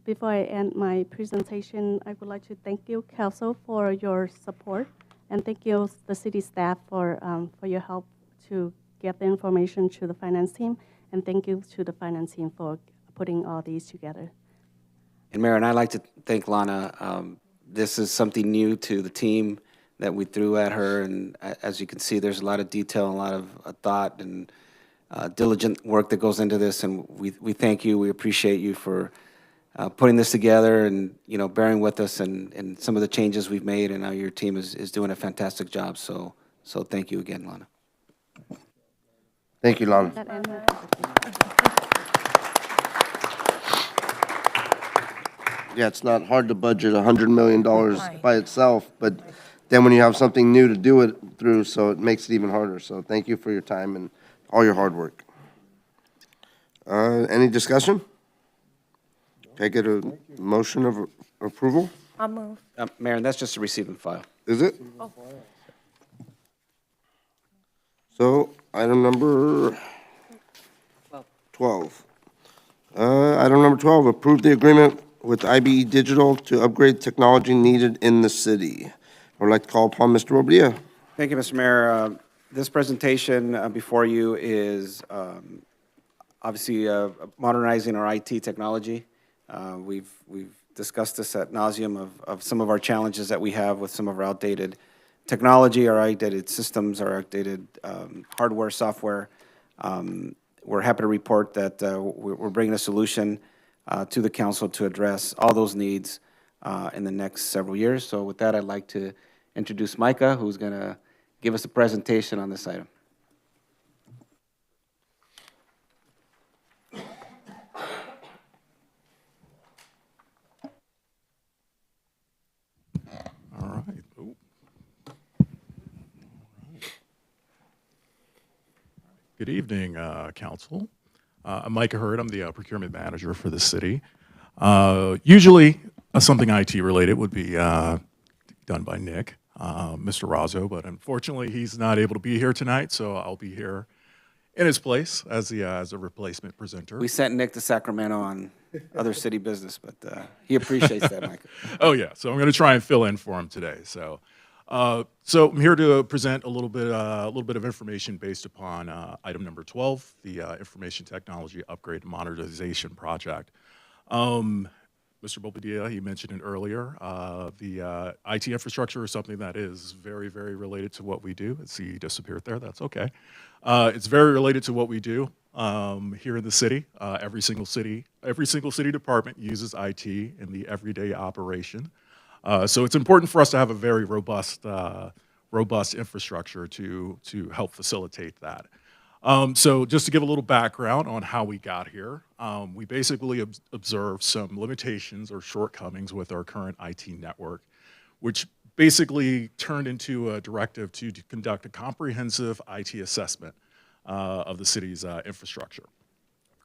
Before I end my presentation, I would like to thank you, Council, for your support, and thank you, the city staff, for your help to get the information to the finance team, and thank you to the finance team for putting all these together.
And Mayor, and I'd like to thank Lana. This is something new to the team that we threw at her, and as you can see, there's a lot of detail, and a lot of thought and diligent work that goes into this, and we thank you. We appreciate you for putting this together and, bearing with us and some of the changes we've made, and now your team is doing a fantastic job. So thank you again, Lana.
Thank you, Lana. Yeah, it's not hard to budget $100 million by itself, but then when you have something new to do it through, so it makes it even harder. So thank you for your time and all your hard work. Any discussion? Can I get a motion of approval?
I'll move.
Mayor, and that's just to receive and file.
Is it? So, item number 12. Item number 12, approve the agreement with IBE Digital to upgrade technology needed in the city. I would like to call upon Mr. Bobadilla.
Thank you, Mr. Mayor. This presentation before you is obviously modernizing our IT technology. We've discussed this ad nauseum of some of our challenges that we have with some of our outdated technology, our outdated systems, our outdated hardware, software. We're happy to report that we're bringing a solution to the council to address all those needs in the next several years. So with that, I'd like to introduce Micah, who's going to give us a presentation on this item.
All right. Ooh. Good evening, Council. I'm Micah Hurd. I'm the procurement manager for the city. Usually, something IT related would be done by Nick, Mr. Razzo, but unfortunately, he's not able to be here tonight, so I'll be here in his place as a replacement presenter.
We sent Nick to Sacramento on other city business, but he appreciates that, Micah.
Oh yeah, so I'm going to try and fill in for him today. So I'm here to present a little bit of information based upon item number 12, the Information Technology Upgrade and Modernization Project. Mr. Bobadilla, he mentioned it earlier. The IT infrastructure is something that is very, very related to what we do. Let's see, he disappeared there. That's okay. It's very related to what we do here in the city. Every single city department uses IT in the everyday operation. So it's important for us to have a very robust infrastructure to help facilitate that. So just to give a little background on how we got here, we basically observed some limitations or shortcomings with our current IT network, which basically turned into a directive to conduct a comprehensive IT assessment of the city's infrastructure.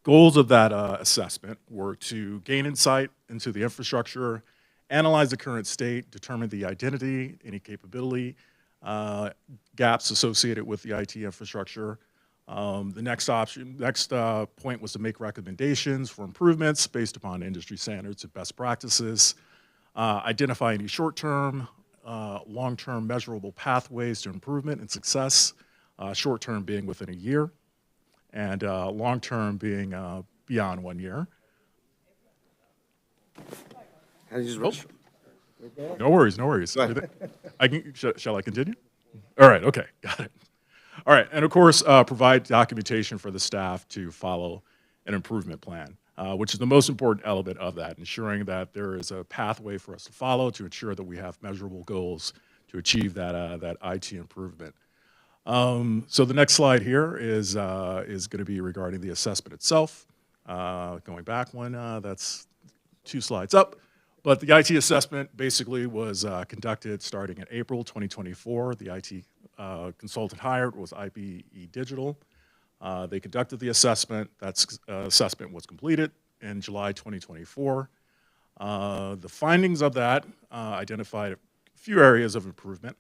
Goals of that assessment were to gain insight into the infrastructure, analyze the current state, determine the identity, any capability gaps associated with the IT infrastructure. The next point was to make recommendations for improvements based upon industry standards and best practices, identify any short-term, long-term measurable pathways to improvement and success, short-term being within a year, and long-term being beyond 1 year. No worries, no worries. Shall I continue? All right, okay, got it. All right, and of course, provide documentation for the staff to follow an improvement plan, which is the most important element of that, ensuring that there is a pathway for us to follow to ensure that we have measurable goals to achieve that IT improvement. So the next slide here is going to be regarding the assessment itself. Going back one, that's 2 slides up. But the IT assessment basically was conducted starting in April 2024. The IT consultant hired was IBE Digital. They conducted the assessment. That assessment was completed in July 2024. The findings of that identified few areas of improvement.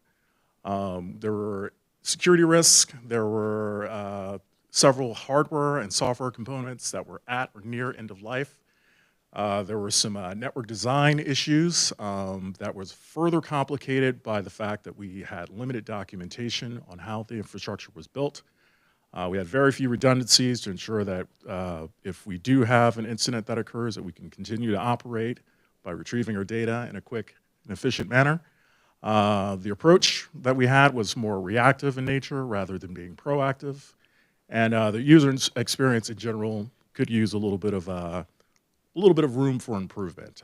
There were security risks. There were several hardware and software components that were at or near end of life. There were some network design issues that was further complicated by the fact that we had limited documentation on how the infrastructure was built. We had very few redundancies to ensure that if we do have an incident that occurs, that we can continue to operate by retrieving our data in a quick and efficient manner. The approach that we had was more reactive in nature rather than being proactive. And the user experience in general could use a little bit of room for improvement.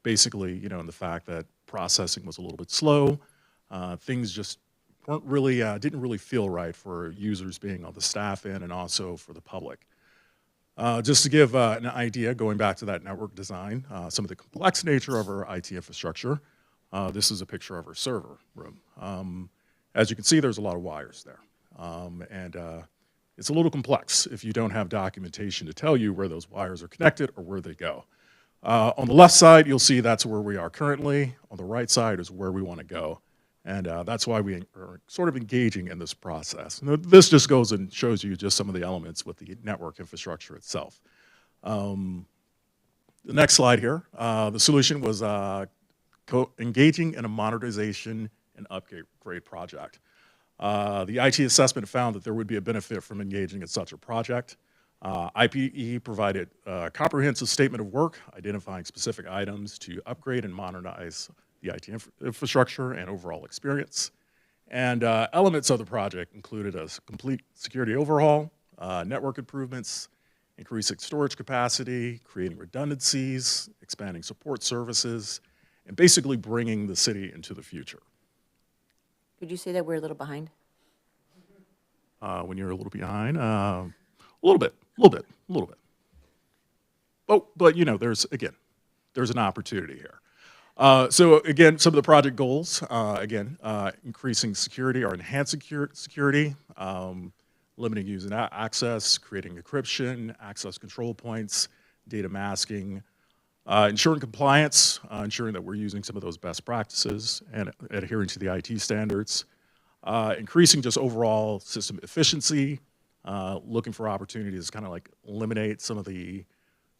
Basically, you know, in the fact that processing was a little bit slow, things just weren't really, didn't really feel right for users being on the staff end and also for the public. Just to give an idea, going back to that network design, some of the complex nature of our IT infrastructure, this is a picture of our server room. As you can see, there's a lot of wires there. It's a little complex if you don't have documentation to tell you where those wires are connected or where they go. On the left side, you'll see that's where we are currently. On the right side is where we want to go. And that's why we are sort of engaging in this process. And this just goes and shows you just some of the elements with the network infrastructure itself. The next slide here, the solution was engaging in a modernization and upgrade project. The IT assessment found that there would be a benefit from engaging in such a project. IPE provided a comprehensive statement of work identifying specific items to upgrade and modernize the IT infrastructure and overall experience. And elements of the project included a complete security overhaul, network improvements, increasing storage capacity, creating redundancies, expanding support services, and basically bringing the city into the future.
Would you say that we're a little behind?
When you're a little behind, a little bit. But you know, there's an opportunity here. So again, some of the project goals, increasing security or enhancing security, limiting user access, creating encryption, access control points, data masking, ensuring compliance, ensuring that we're using some of those best practices and adhering to the IT standards, increasing just overall system efficiency, looking for opportunities to kind of like eliminate some of the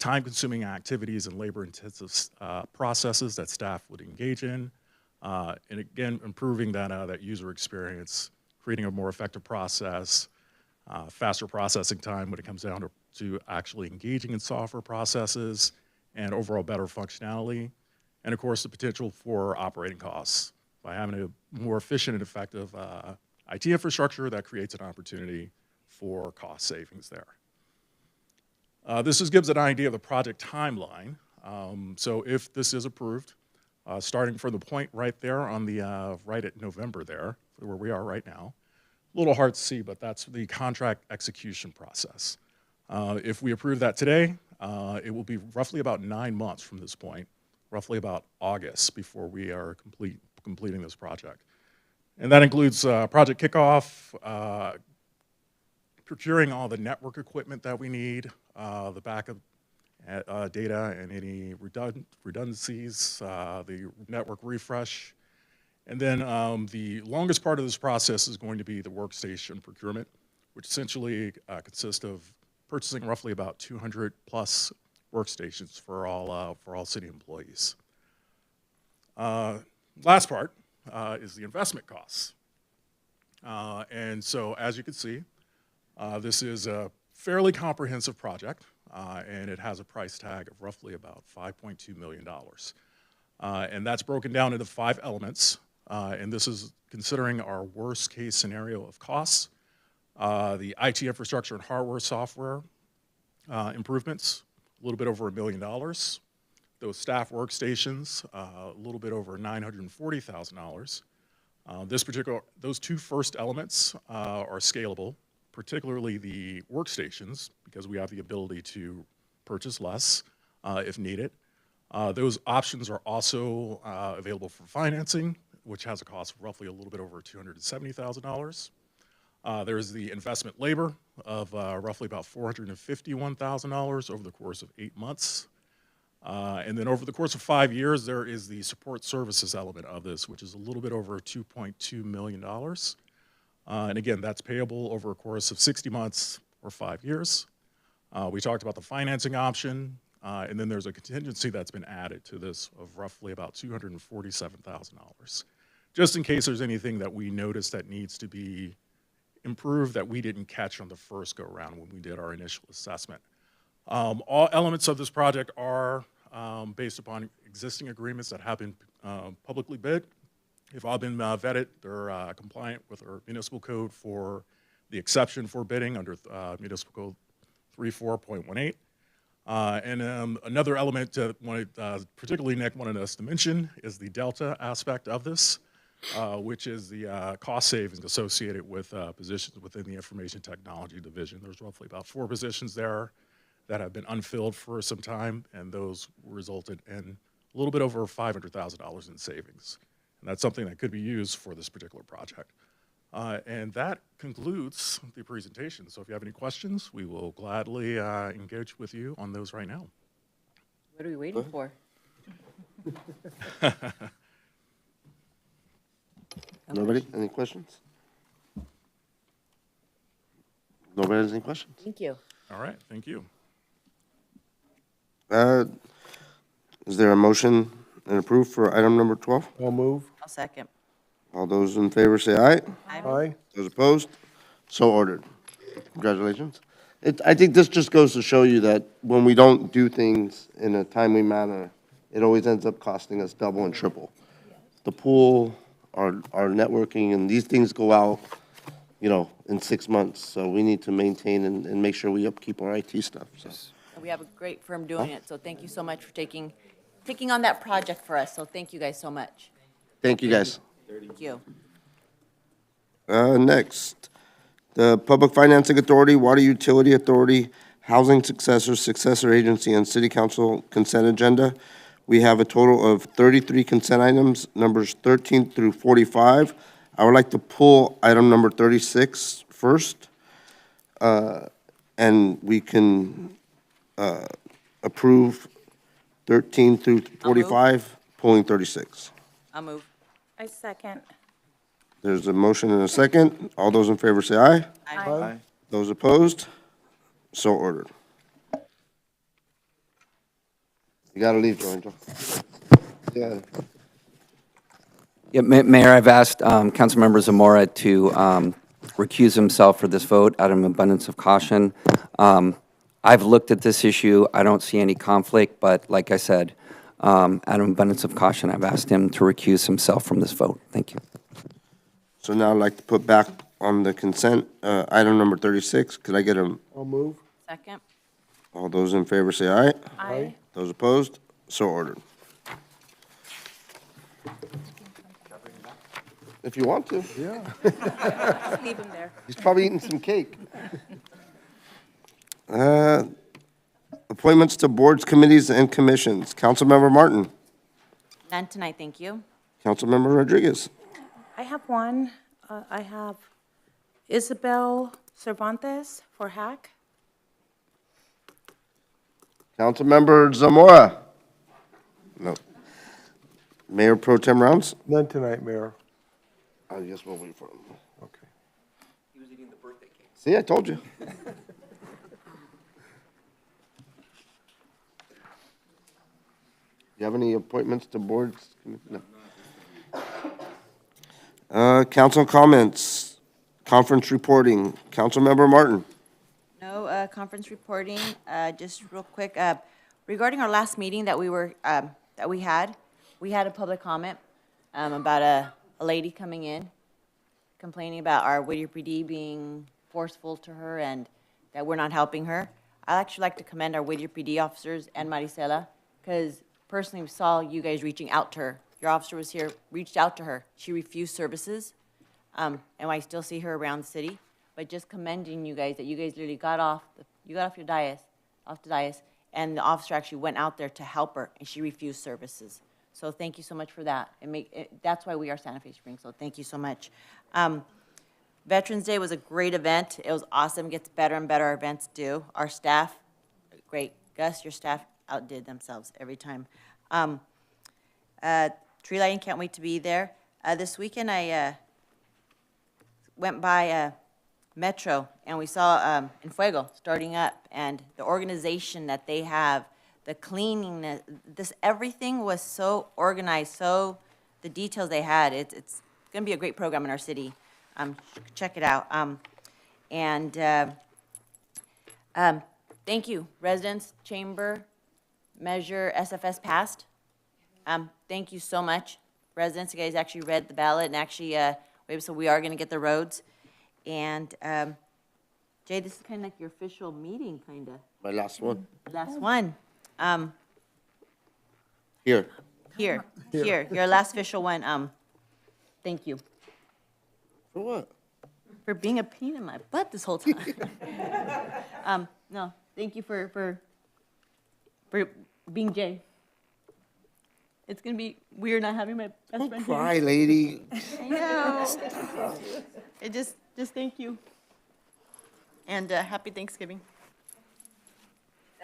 time-consuming activities and labor-intensive processes that staff would engage in, and again, improving that user experience, creating a more effective process, faster processing time when it comes down to actually engaging in software processes, and overall better functionality, and of course the potential for operating costs. By having a more efficient and effective IT infrastructure, that creates an opportunity for cost savings there. This just gives an idea of the project timeline. So if this is approved, starting from the point right there on the right at November there, where we are right now, a little hard to see, but that's the contract execution process. If we approve that today, it will be roughly about 9 months from this point, roughly about August before we are completing this project. And that includes project kickoff, procuring all the network equipment that we need, the backup data and any redundancies, the network refresh. And then the longest part of this process is going to be the workstation procurement, which essentially consists of purchasing roughly about 200 plus workstations for all city employees. Last part is the investment costs. And so as you can see, this is a fairly comprehensive project, and it has a price tag of roughly about $5.2 million. And that's broken down into 5 elements, and this is considering our worst case scenario of costs, the IT infrastructure and hardware software improvements, a little bit over $1 million. Those staff workstations, a little bit over $940,000. Those 2 first elements are scalable, particularly the workstations, because we have the ability to purchase less if needed. Those options are also available for financing, which has a cost of roughly a little bit over $270,000. There's the investment labor of roughly about $451,000 over the course of 8 months. And then over the course of 5 years, there is the support services element of this, which is a little bit over $2.2 million. And again, that's payable over a course of 60 months or 5 years. We talked about the financing option, and then there's a contingency that's been added to this of roughly about $247,000. Just in case there's anything that we notice that needs to be improved that we didn't catch on the first go-around when we did our initial assessment. All elements of this project are based upon existing agreements that have been publicly bid. They've all been vetted. They're compliant with our municipal code for the exception for bidding under municipal code 34.18. And another element that particularly Nick wanted us to mention is the delta aspect of this, which is the cost savings associated with positions within the information technology division. There's roughly about 4 positions there that have been unfilled for some time, and those resulted in a little bit over $500,000 in savings. And that's something that could be used for this particular project. And that concludes the presentation. So if you have any questions, we will gladly engage with you on those right now.
What are we waiting for?
Nobody? Any questions? Nobody has any questions?
Thank you.
All right, thank you.
Is there a motion and approve for item number 12?
I'll move.
I'll second.
All those in favor say aye.
Aye.
Those opposed? So ordered. Congratulations. I think this just goes to show you that when we don't do things in a timely manner, it always ends up costing us double and triple. The pool, our networking, and these things go out, you know, in 6 months. So we need to maintain and make sure we upkeep our IT stuff. So.
We have a great firm doing it, so thank you so much for taking on that project for us. So thank you guys so much.
Thank you, guys.
Thank you.
Next, the Public Financing Authority, Water Utility Authority, Housing Successor Agency, and City Council consent agenda. We have a total of 33 consent items, numbers 13 through 45. I would like to pull item number 36 first, and we can approve 13 through 45, pulling 36.
I'll move.
I second.
There's a motion and a second. All those in favor say aye.
Aye.
Those opposed? So ordered. You gotta leave, Joanne. Yeah.
Yeah, Mayor, I've asked Councilmember Zamora to recuse himself for this vote out of an abundance of caution. I've looked at this issue. I don't see any conflict, but like I said, out of abundance of caution, I've asked him to recuse himself from this vote. Thank you.
So now I'd like to put back on the consent, item number 36. Could I get a,
I'll move.
Second.
all those in favor say aye.
Aye.
Those opposed? So ordered. If you want to.
Yeah.
Leave him there.
He's probably eating some cake. Appointments to boards, committees, and commissions. Councilmember Martin.
None tonight, thank you.
Councilmember Rodriguez.
I have one. I have Isabel Cervantes for HAC.
Councilmember Zamora. No. Mayor Pro Tem Rounds.
None tonight, Mayor.
I guess we'll wait for him.
Okay.
He was eating the birthday cake.
See, I told you. You have any appointments to boards? No. Council comments, conference reporting. Councilmember Martin.
No conference reporting, just real quick. Regarding our last meeting that we had a public comment about a lady coming in, complaining about our Whittier PD being forceful to her and that we're not helping her. I'd actually like to commend our Whittier PD officers and Maricela, because personally we saw you guys reaching out to her. Your officer was here, reached out to her. She refused services, and I still see her around the city. But just commending you guys that you guys literally got off your dais, and the officer actually went out there to help her, and she refused services. So thank you so much for that. That's why we are Santa Fe Springs, so thank you so much. Veterans Day was a great event. It was awesome. Gets better and better, our events do. Our staff, great. Gus, your staff, outdid themselves every time. Tree lighting, can't wait to be there. This weekend, I went by Metro, and we saw En Fuego starting up, and the organization that they have, the cleaning, everything was so organized, so the details they had. It's going to be a great program in our city. Check it out. Thank you, residents, chamber, measure, SFS passed. Thank you so much, residents. You guys actually read the ballot and actually, so we are going to get the roads. And Jay, this is kind of like your official meeting, kind of.
My last one.
Last one.
Here.
Here, your last official one. Thank you.
For what?
For being a pain in my butt this whole time. No, thank you for being Jay. It's gonna be weird not having my best
Don't
friend
cry,
here.
lady.
I know. It just thank you. And happy Thanksgiving.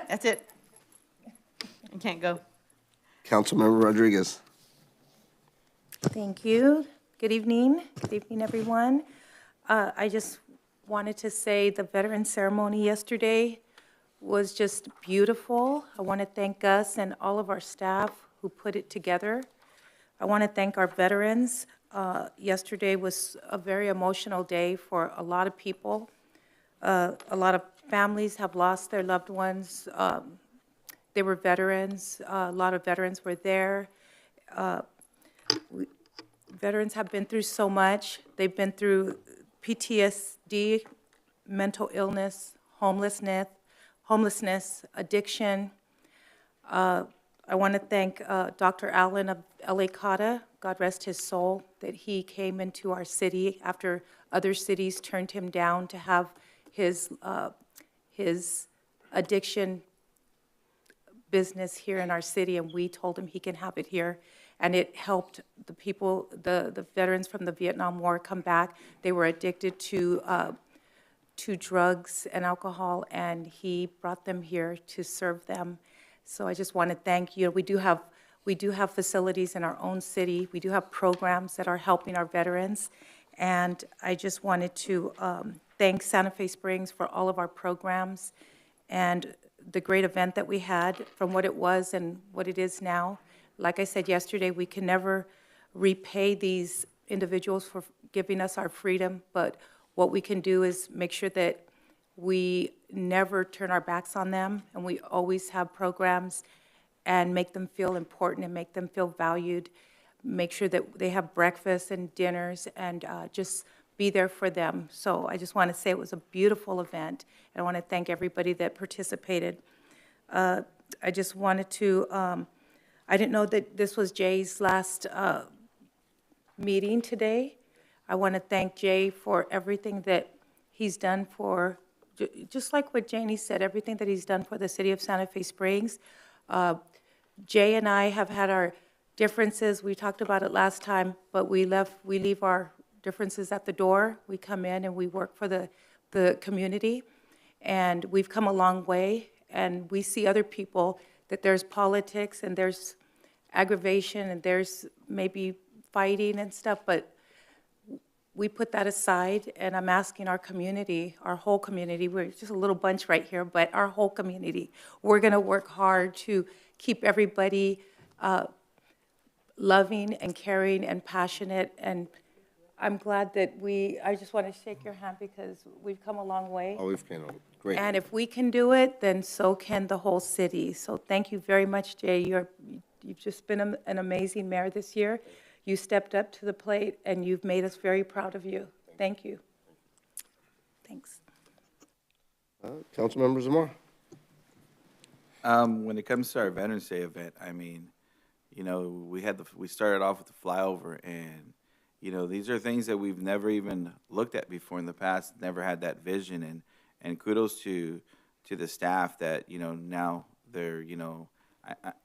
That's it. I can't go.
Councilmember Rodriguez.
Thank you. Good evening. Good evening, everyone. I just wanted to say the veteran ceremony yesterday was just beautiful. I want to thank Gus and all of our staff who put it together. I want to thank our veterans. Yesterday was a very emotional day for a lot of people. A lot of families have lost their loved ones. They were veterans. A lot of veterans were there. Veterans have been through so much. They've been through PTSD, mental illness, homelessness, addiction. I want to thank Dr. Allen of LA CADA, God rest his soul, that he came into our city after other cities turned him down to have his addiction business here in our city, and we told him he can have it here. And it helped the people, the veterans from the Vietnam War come back. They were addicted to drugs and alcohol, and he brought them here to serve them. So I just want to thank you. We do have facilities in our own city. We do have programs that are helping our veterans. And I just wanted to thank Santa Fe Springs for all of our programs and the great event that we had, from what it was and what it is now. Like I said yesterday, we can never repay these individuals for giving us our freedom, but what we can do is make sure that we never turn our backs on them, and we always have programs and make them feel important and make them feel valued, make sure that they have breakfast and dinners, and just be there for them. So I just want to say it was a beautiful event, and I want to thank everybody that participated. I just wanted to, I didn't know that this was Jay's last meeting today. I want to thank Jay for everything that he's done for, just like what Janie said, everything that he's done for the city of Santa Fe Springs. Jay and I have had our differences. We talked about it last time, but we leave our differences at the door. We come in and we work for the community, and we've come a long way. And we see other people that there's politics and there's aggravation and there's maybe fighting and stuff, but we put that aside, and I'm asking our community, our whole community, we're just a little bunch right here, but our whole community, we're going to work hard to keep everybody loving and caring and passionate. And I'm glad that I just want to shake your hand because we've come a long way.
Oh, we've came great.
And if we can do it, then so can the whole city. So thank you very much, Jay. You've just been an amazing mayor this year. You stepped up to the plate, and you've made us very proud of you. Thank you. Thanks.
Councilmember Zamora.
When it comes to our Veterans Day event, I mean, you know, we started off with the flyover, and you know, these are things that we've never even looked at before in the past. Never had that vision, and kudos to the staff that, you know, now they're, you know,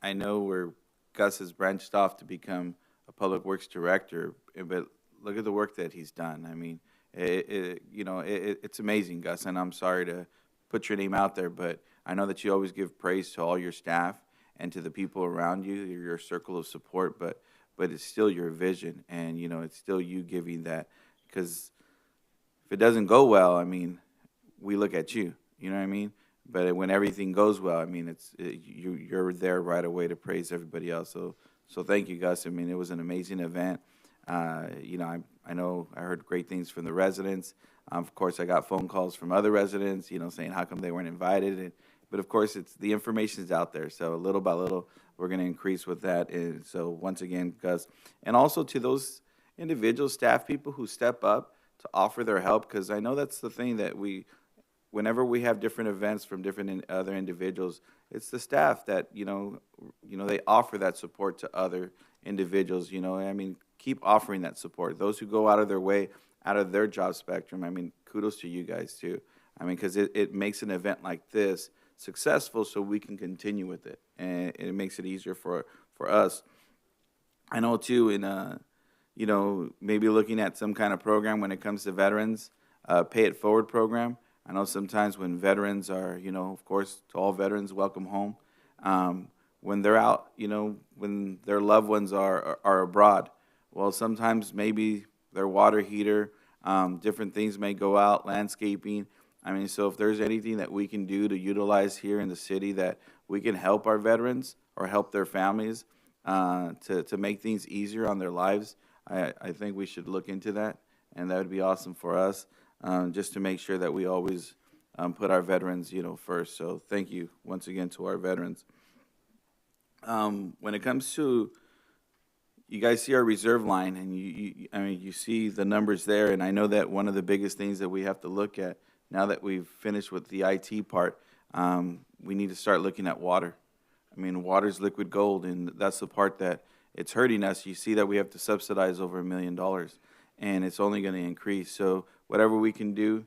I know where Gus has branched off to become a public works director, but look at the work that he's done. I mean, it's amazing, Gus, and I'm sorry to put your name out there, but I know that you always give praise to all your staff, and to the people around you, your circle of support, but it's still your vision, and, you know, it's still you giving that, because if it doesn't go well, I mean, we look at you, you know what I mean? But when everything goes well, I mean, you're there right away to praise everybody else. So thank you, Gus. I mean, it was an amazing event. You know, I know I heard great things from the residents. Of course, I got phone calls from other residents, you know, saying how come they weren't invited. But of course, the information is out there. So little by little, we're going to increase with that. And so once again, Gus, and also to those individual staff people who step up to offer their help, because I know that's the thing that whenever we have different events from different other individuals, it's the staff that, you know, they offer that support to other individuals, you know. I mean, keep offering that support. Those who go out of their way, out of their job spectrum, I mean, kudos to you guys too. I mean, because it makes an event like this successful so we can continue with it, and it makes it easier for us. I know too, you know, maybe looking at some kind of program when it comes to veterans, pay it forward program. I know sometimes when veterans are, you know, of course, to all veterans, welcome home. When they're out, you know, when their loved ones are abroad, well, sometimes maybe their water heater, different things may go out, landscaping. I mean, so if there's anything that we can do to utilize here in the city that we can help our veterans or help their families to make things easier on their lives, I think we should look into that, and that would be awesome for us, just to make sure that we always put our veterans, you know, first. So thank you once again to our veterans. When it comes to, you guys see our reserve line, and I mean, you see the numbers there, and I know that one of the biggest things that we have to look at now that we've finished with the IT part, we need to start looking at water. I mean, water's liquid gold, and that's the part that it's hurting us. You see that we have to subsidize over $1 million, and it's only going to increase. So whatever we can do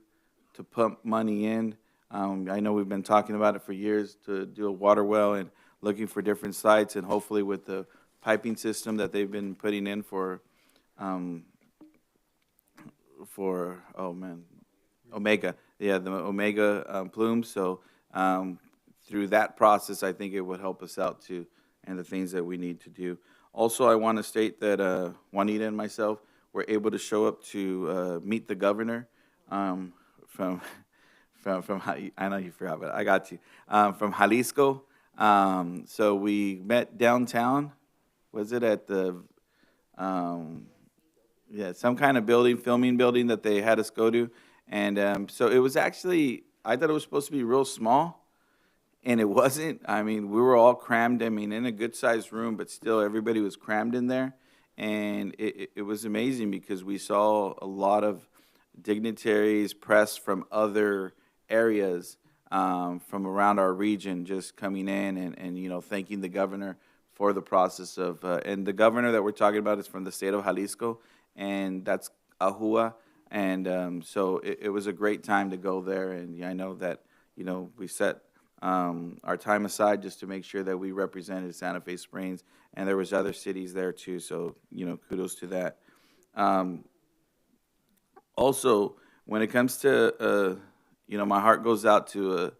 to pump money in, I know we've been talking about it for years, to do a water well and looking for different sites, and hopefully with the piping system that they've been putting in for Omega. Yeah, the Omega plumes. So through that process, I think it would help us out too, and the things that we need to do. Also, I want to state that Juanita and myself were able to show up to meet the governor from I know you forgot, but I got you, from Jalisco. So we met downtown. Was it at the some kind of building, filming building that they had us go to? And so it was actually, I thought it was supposed to be real small, and it wasn't. I mean, we were all crammed, I mean, in a good-sized room, but still everybody was crammed in there. And it was amazing because we saw a lot of dignitaries, press from other areas from around our region just coming in and you know, thanking the governor for the process of, and the governor that we're talking about is from the state of Jalisco, and that's Ahua. And so it was a great time to go there, and I know that, you know, we set our time aside just to make sure that we represented Santa Fe Springs, and there was other cities there too, so, you know, kudos to that. Also, when it comes to, you know, my heart goes out to,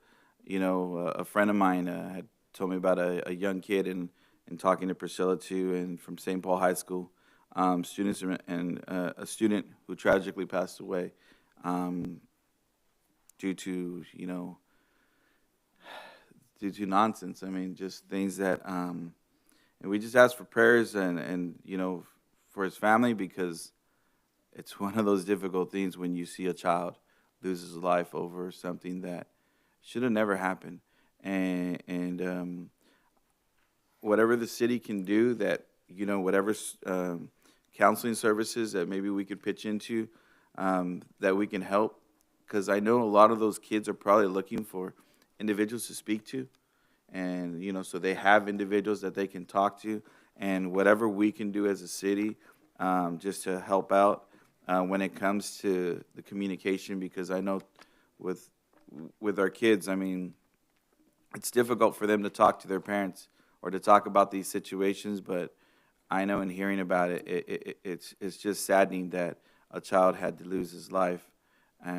you know, a friend of mine had told me about a young kid, and talking to Priscilla too, and from St. Paul High School, students and a student who tragically passed away due to, you know, due to nonsense. I mean, just things that, and we just ask for prayers and you know, for his family, because it's one of those difficult things when you see a child lose his life over something that should have never happened. And whatever the city can do, that, you know, whatever counseling services that maybe we could pitch into, that we can help, because I know a lot of those kids are probably looking for individuals to speak to, and, you know, so they have individuals that they can talk to, and whatever we can do as a city, just to help out when it comes to the communication, because I know with our kids, I mean, it's difficult for them to talk to their parents or to talk about these situations, but I know in hearing about it, it's just saddening that a child had to lose his life,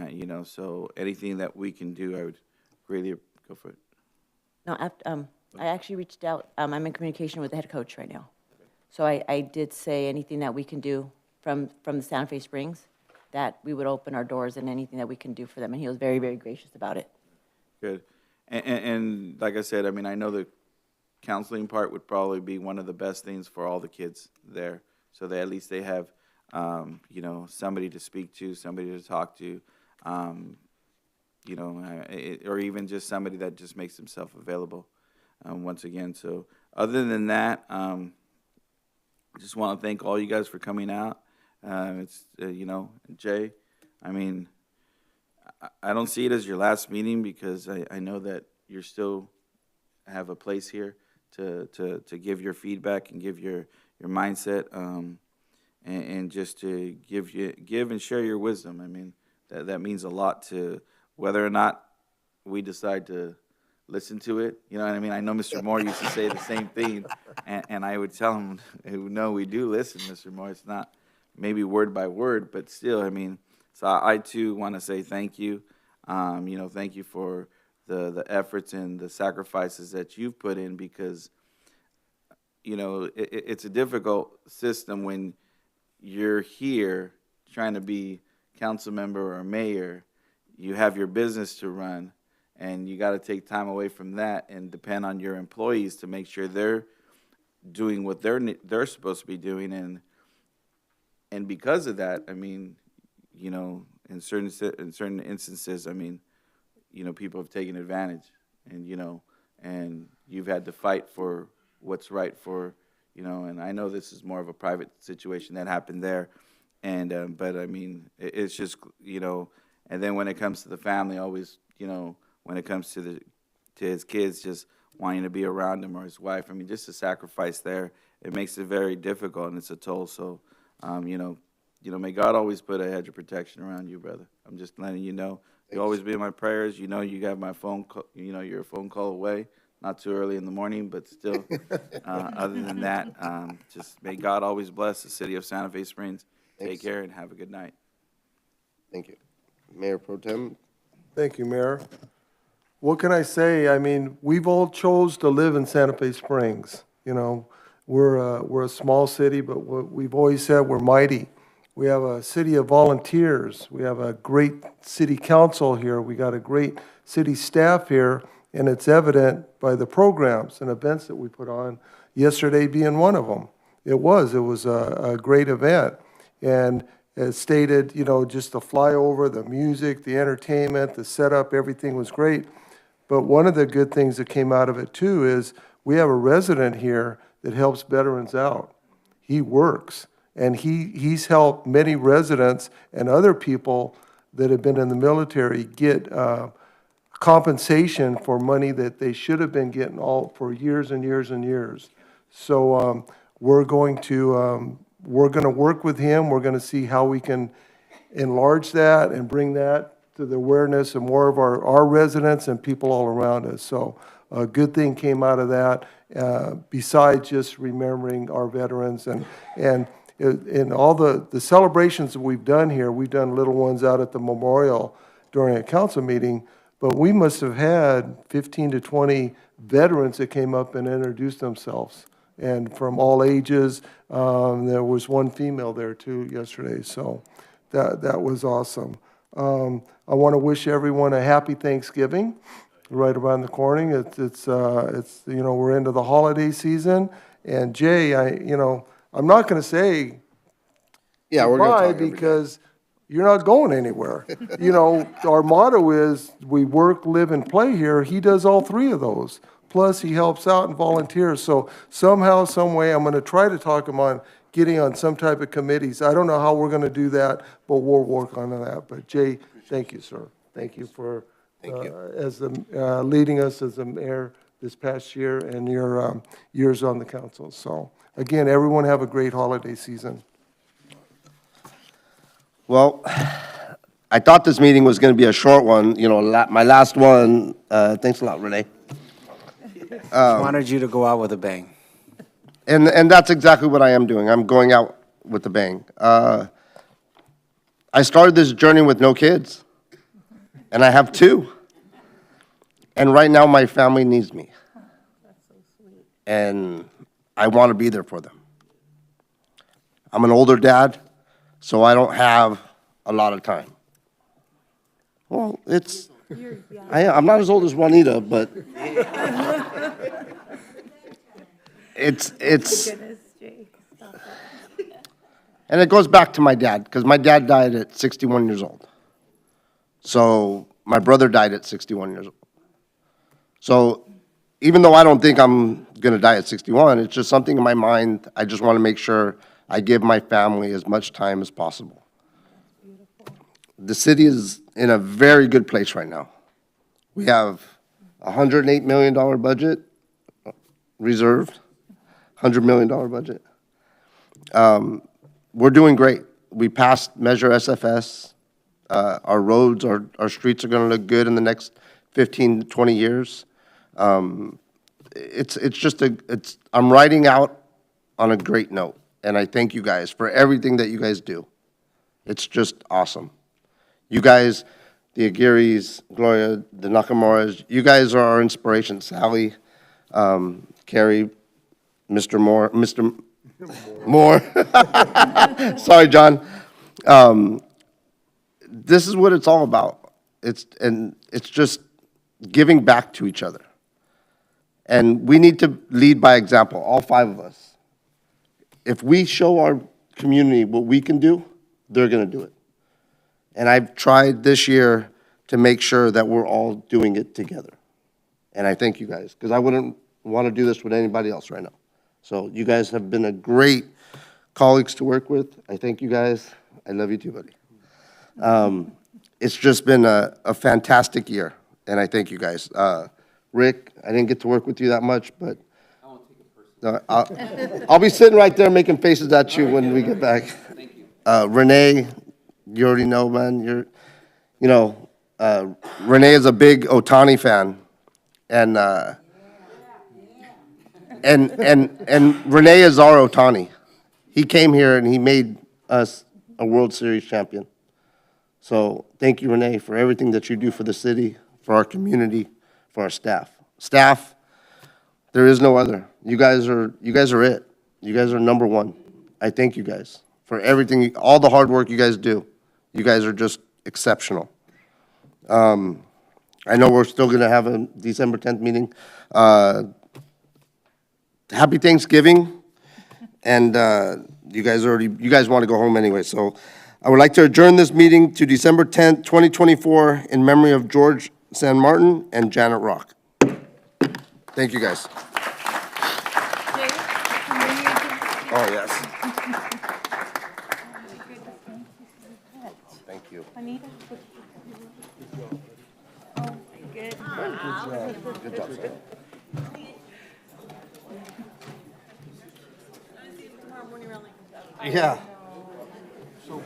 you know, so anything that we can do, I would greatly go for it.
No, I actually reached out, I'm in communication with the head coach right now. So I did say anything that we can do from the Santa Fe Springs, that we would open our doors and anything that we can do for them, and he was very, very gracious about it.
Good. And like I said, I mean, I know the counseling part would probably be one of the best things for all the kids there, so that at least they have, you know, somebody to speak to, somebody to talk to, you know, or even just somebody that just makes himself available, once again. So other than that, I just want to thank all you guys for coming out. It's, you know, Jay, I mean, I don't see it as your last meeting because I know that you're still have a place here to give your feedback and give your mindset, and just to give and share your wisdom. I mean, that means a lot to whether or not we decide to listen to it. You know what I mean? I know Mr. Moore used to say the same thing, and I would tell him, no, we do listen, Mr. Moore. It's not maybe word by word, but still, I mean, so I too want to say thank you. You know, thank you for the efforts and the sacrifices that you've put in, because, you know, it's a difficult system when you're here trying to be council member or mayor. You have your business to run, and you got to take time away from that and depend on your employees to make sure they're doing what they're supposed to be doing. And because of that, I mean, you know, in certain instances, I mean, you know, people have taken advantage, and, you know, and you've had to fight for what's right for, you know, and I know this is more of a private situation that happened there, and but I mean, it's just, you know, and then when it comes to the family, always, you know, when it comes to his kids, just wanting to be around him or his wife, I mean, just the sacrifice there, it makes it very difficult, and it's a toll. So, you know, may God always put a hedge of protection around you, brother. I'm just letting you know. You always be in my prayers. You know, you got my phone call, you know, you're a phone call away. Not too early in the morning, but still, other than that, just may God always bless the city of Santa Fe Springs. Take care and have a good night.
Thank you. Mayor Pro Tem?
Thank you, Mayor. What can I say? I mean, we've all chose to live in Santa Fe Springs. You know, we're a small city, but what we've always said, we're mighty. We have a city of volunteers. We have a great city council here. We got a great city staff here, and it's evident by the programs and events that we put on, yesterday being one of them. It was a great event. And as stated, you know, just the flyover, the music, the entertainment, the setup, everything was great. But one of the good things that came out of it too is we have a resident here that helps veterans out. He works, and he's helped many residents and other people that have been in the military get compensation for money that they should have been getting all for years and years and years. So we're going to work with him. We're going to see how we can enlarge that and bring that to the awareness of more of our residents and people all around us. So a good thing came out of that, besides just remembering our veterans and all the celebrations that we've done here. We've done little ones out at the memorial during a council meeting, but we must have had 15 to 20 veterans that came up and introduced themselves, and from all ages. There was one female there too yesterday, so that was awesome. I want to wish everyone a happy Thanksgiving. Right around the corner, it's you know, we're into the holiday season, and Jay, I'm not going to say
Yeah, we're going to
goodbye
talk every day.
because you're not going anywhere. You know, our motto is we work, live, and play here. He does all three of those. Plus, he helps out and volunteers. So somehow, some way, I'm going to try to talk him on getting on some type of committees. I don't know how we're going to do that, but we'll work on that. But Jay, thank you, sir. Thank you for leading us as a mayor this past year and your years on the council. So again, everyone have a great holiday season.
Well, I thought this meeting was going to be a short one, you know, my last one. Thanks a lot, Renee.
Wanted you to go out with a bang.
And that's exactly what I am doing. I'm going out with a bang. I started this journey with no kids, and I have two. And right now, my family needs me. and I want to be there for them. I'm an older dad, so I don't have a lot of time. Well, I'm not as old as Juanita, but it's, and it goes back to my dad, because my dad died at 61 years old. So my brother died at 61 years old. So even though I don't think I'm going to die at 61, it's just something in my mind. I just want to make sure I give my family as much time as possible. The city is in a very good place right now. We have a $108 million budget reserved, $100 million budget. We're doing great. We passed Measure SFS. Our roads, our streets are going to look good in the next 15 to 20 years. It's just I'm riding out on a great note, and I thank you guys for everything that you guys do. It's just awesome. You guys, the Aguirres, Gloria, the Nakamuras, you guys are our inspiration. Sally, Carrie, Mr. Moore. Sorry, John. This is what it's all about. It's just giving back to each other. And we need to lead by example, all 5 of us. If we show our community what we can do, they're going to do it. And I've tried this year to make sure that we're all doing it together. And I thank you guys, because I wouldn't want to do this with anybody else right now. So you guys have been a great colleagues to work with. I thank you guys. I love you too, buddy. It's just been a fantastic year, and I thank you guys. Rick, I didn't get to work with you that much, but I'll be sitting right there making faces at you when we get back. Thank you. Renee, you already know, man. Renee is a big Otani fan, and Renee is our Otani. He came here and he made us a World Series champion. So thank you, Renee, for everything that you do for the city, for our community, for our staff. Staff, there is no other. You guys are it. You guys are number one. I thank you guys for everything, all the hard work you guys do. You guys are just exceptional. I know we're still going to have a December 10th meeting. Happy Thanksgiving, and you guys want to go home anyway. So I would like to adjourn this meeting to December 10th, 2024, in memory of George San Martin and Janet Rock. Thank you, guys. Oh, yes. Thank you. Good job, sir. Yeah. So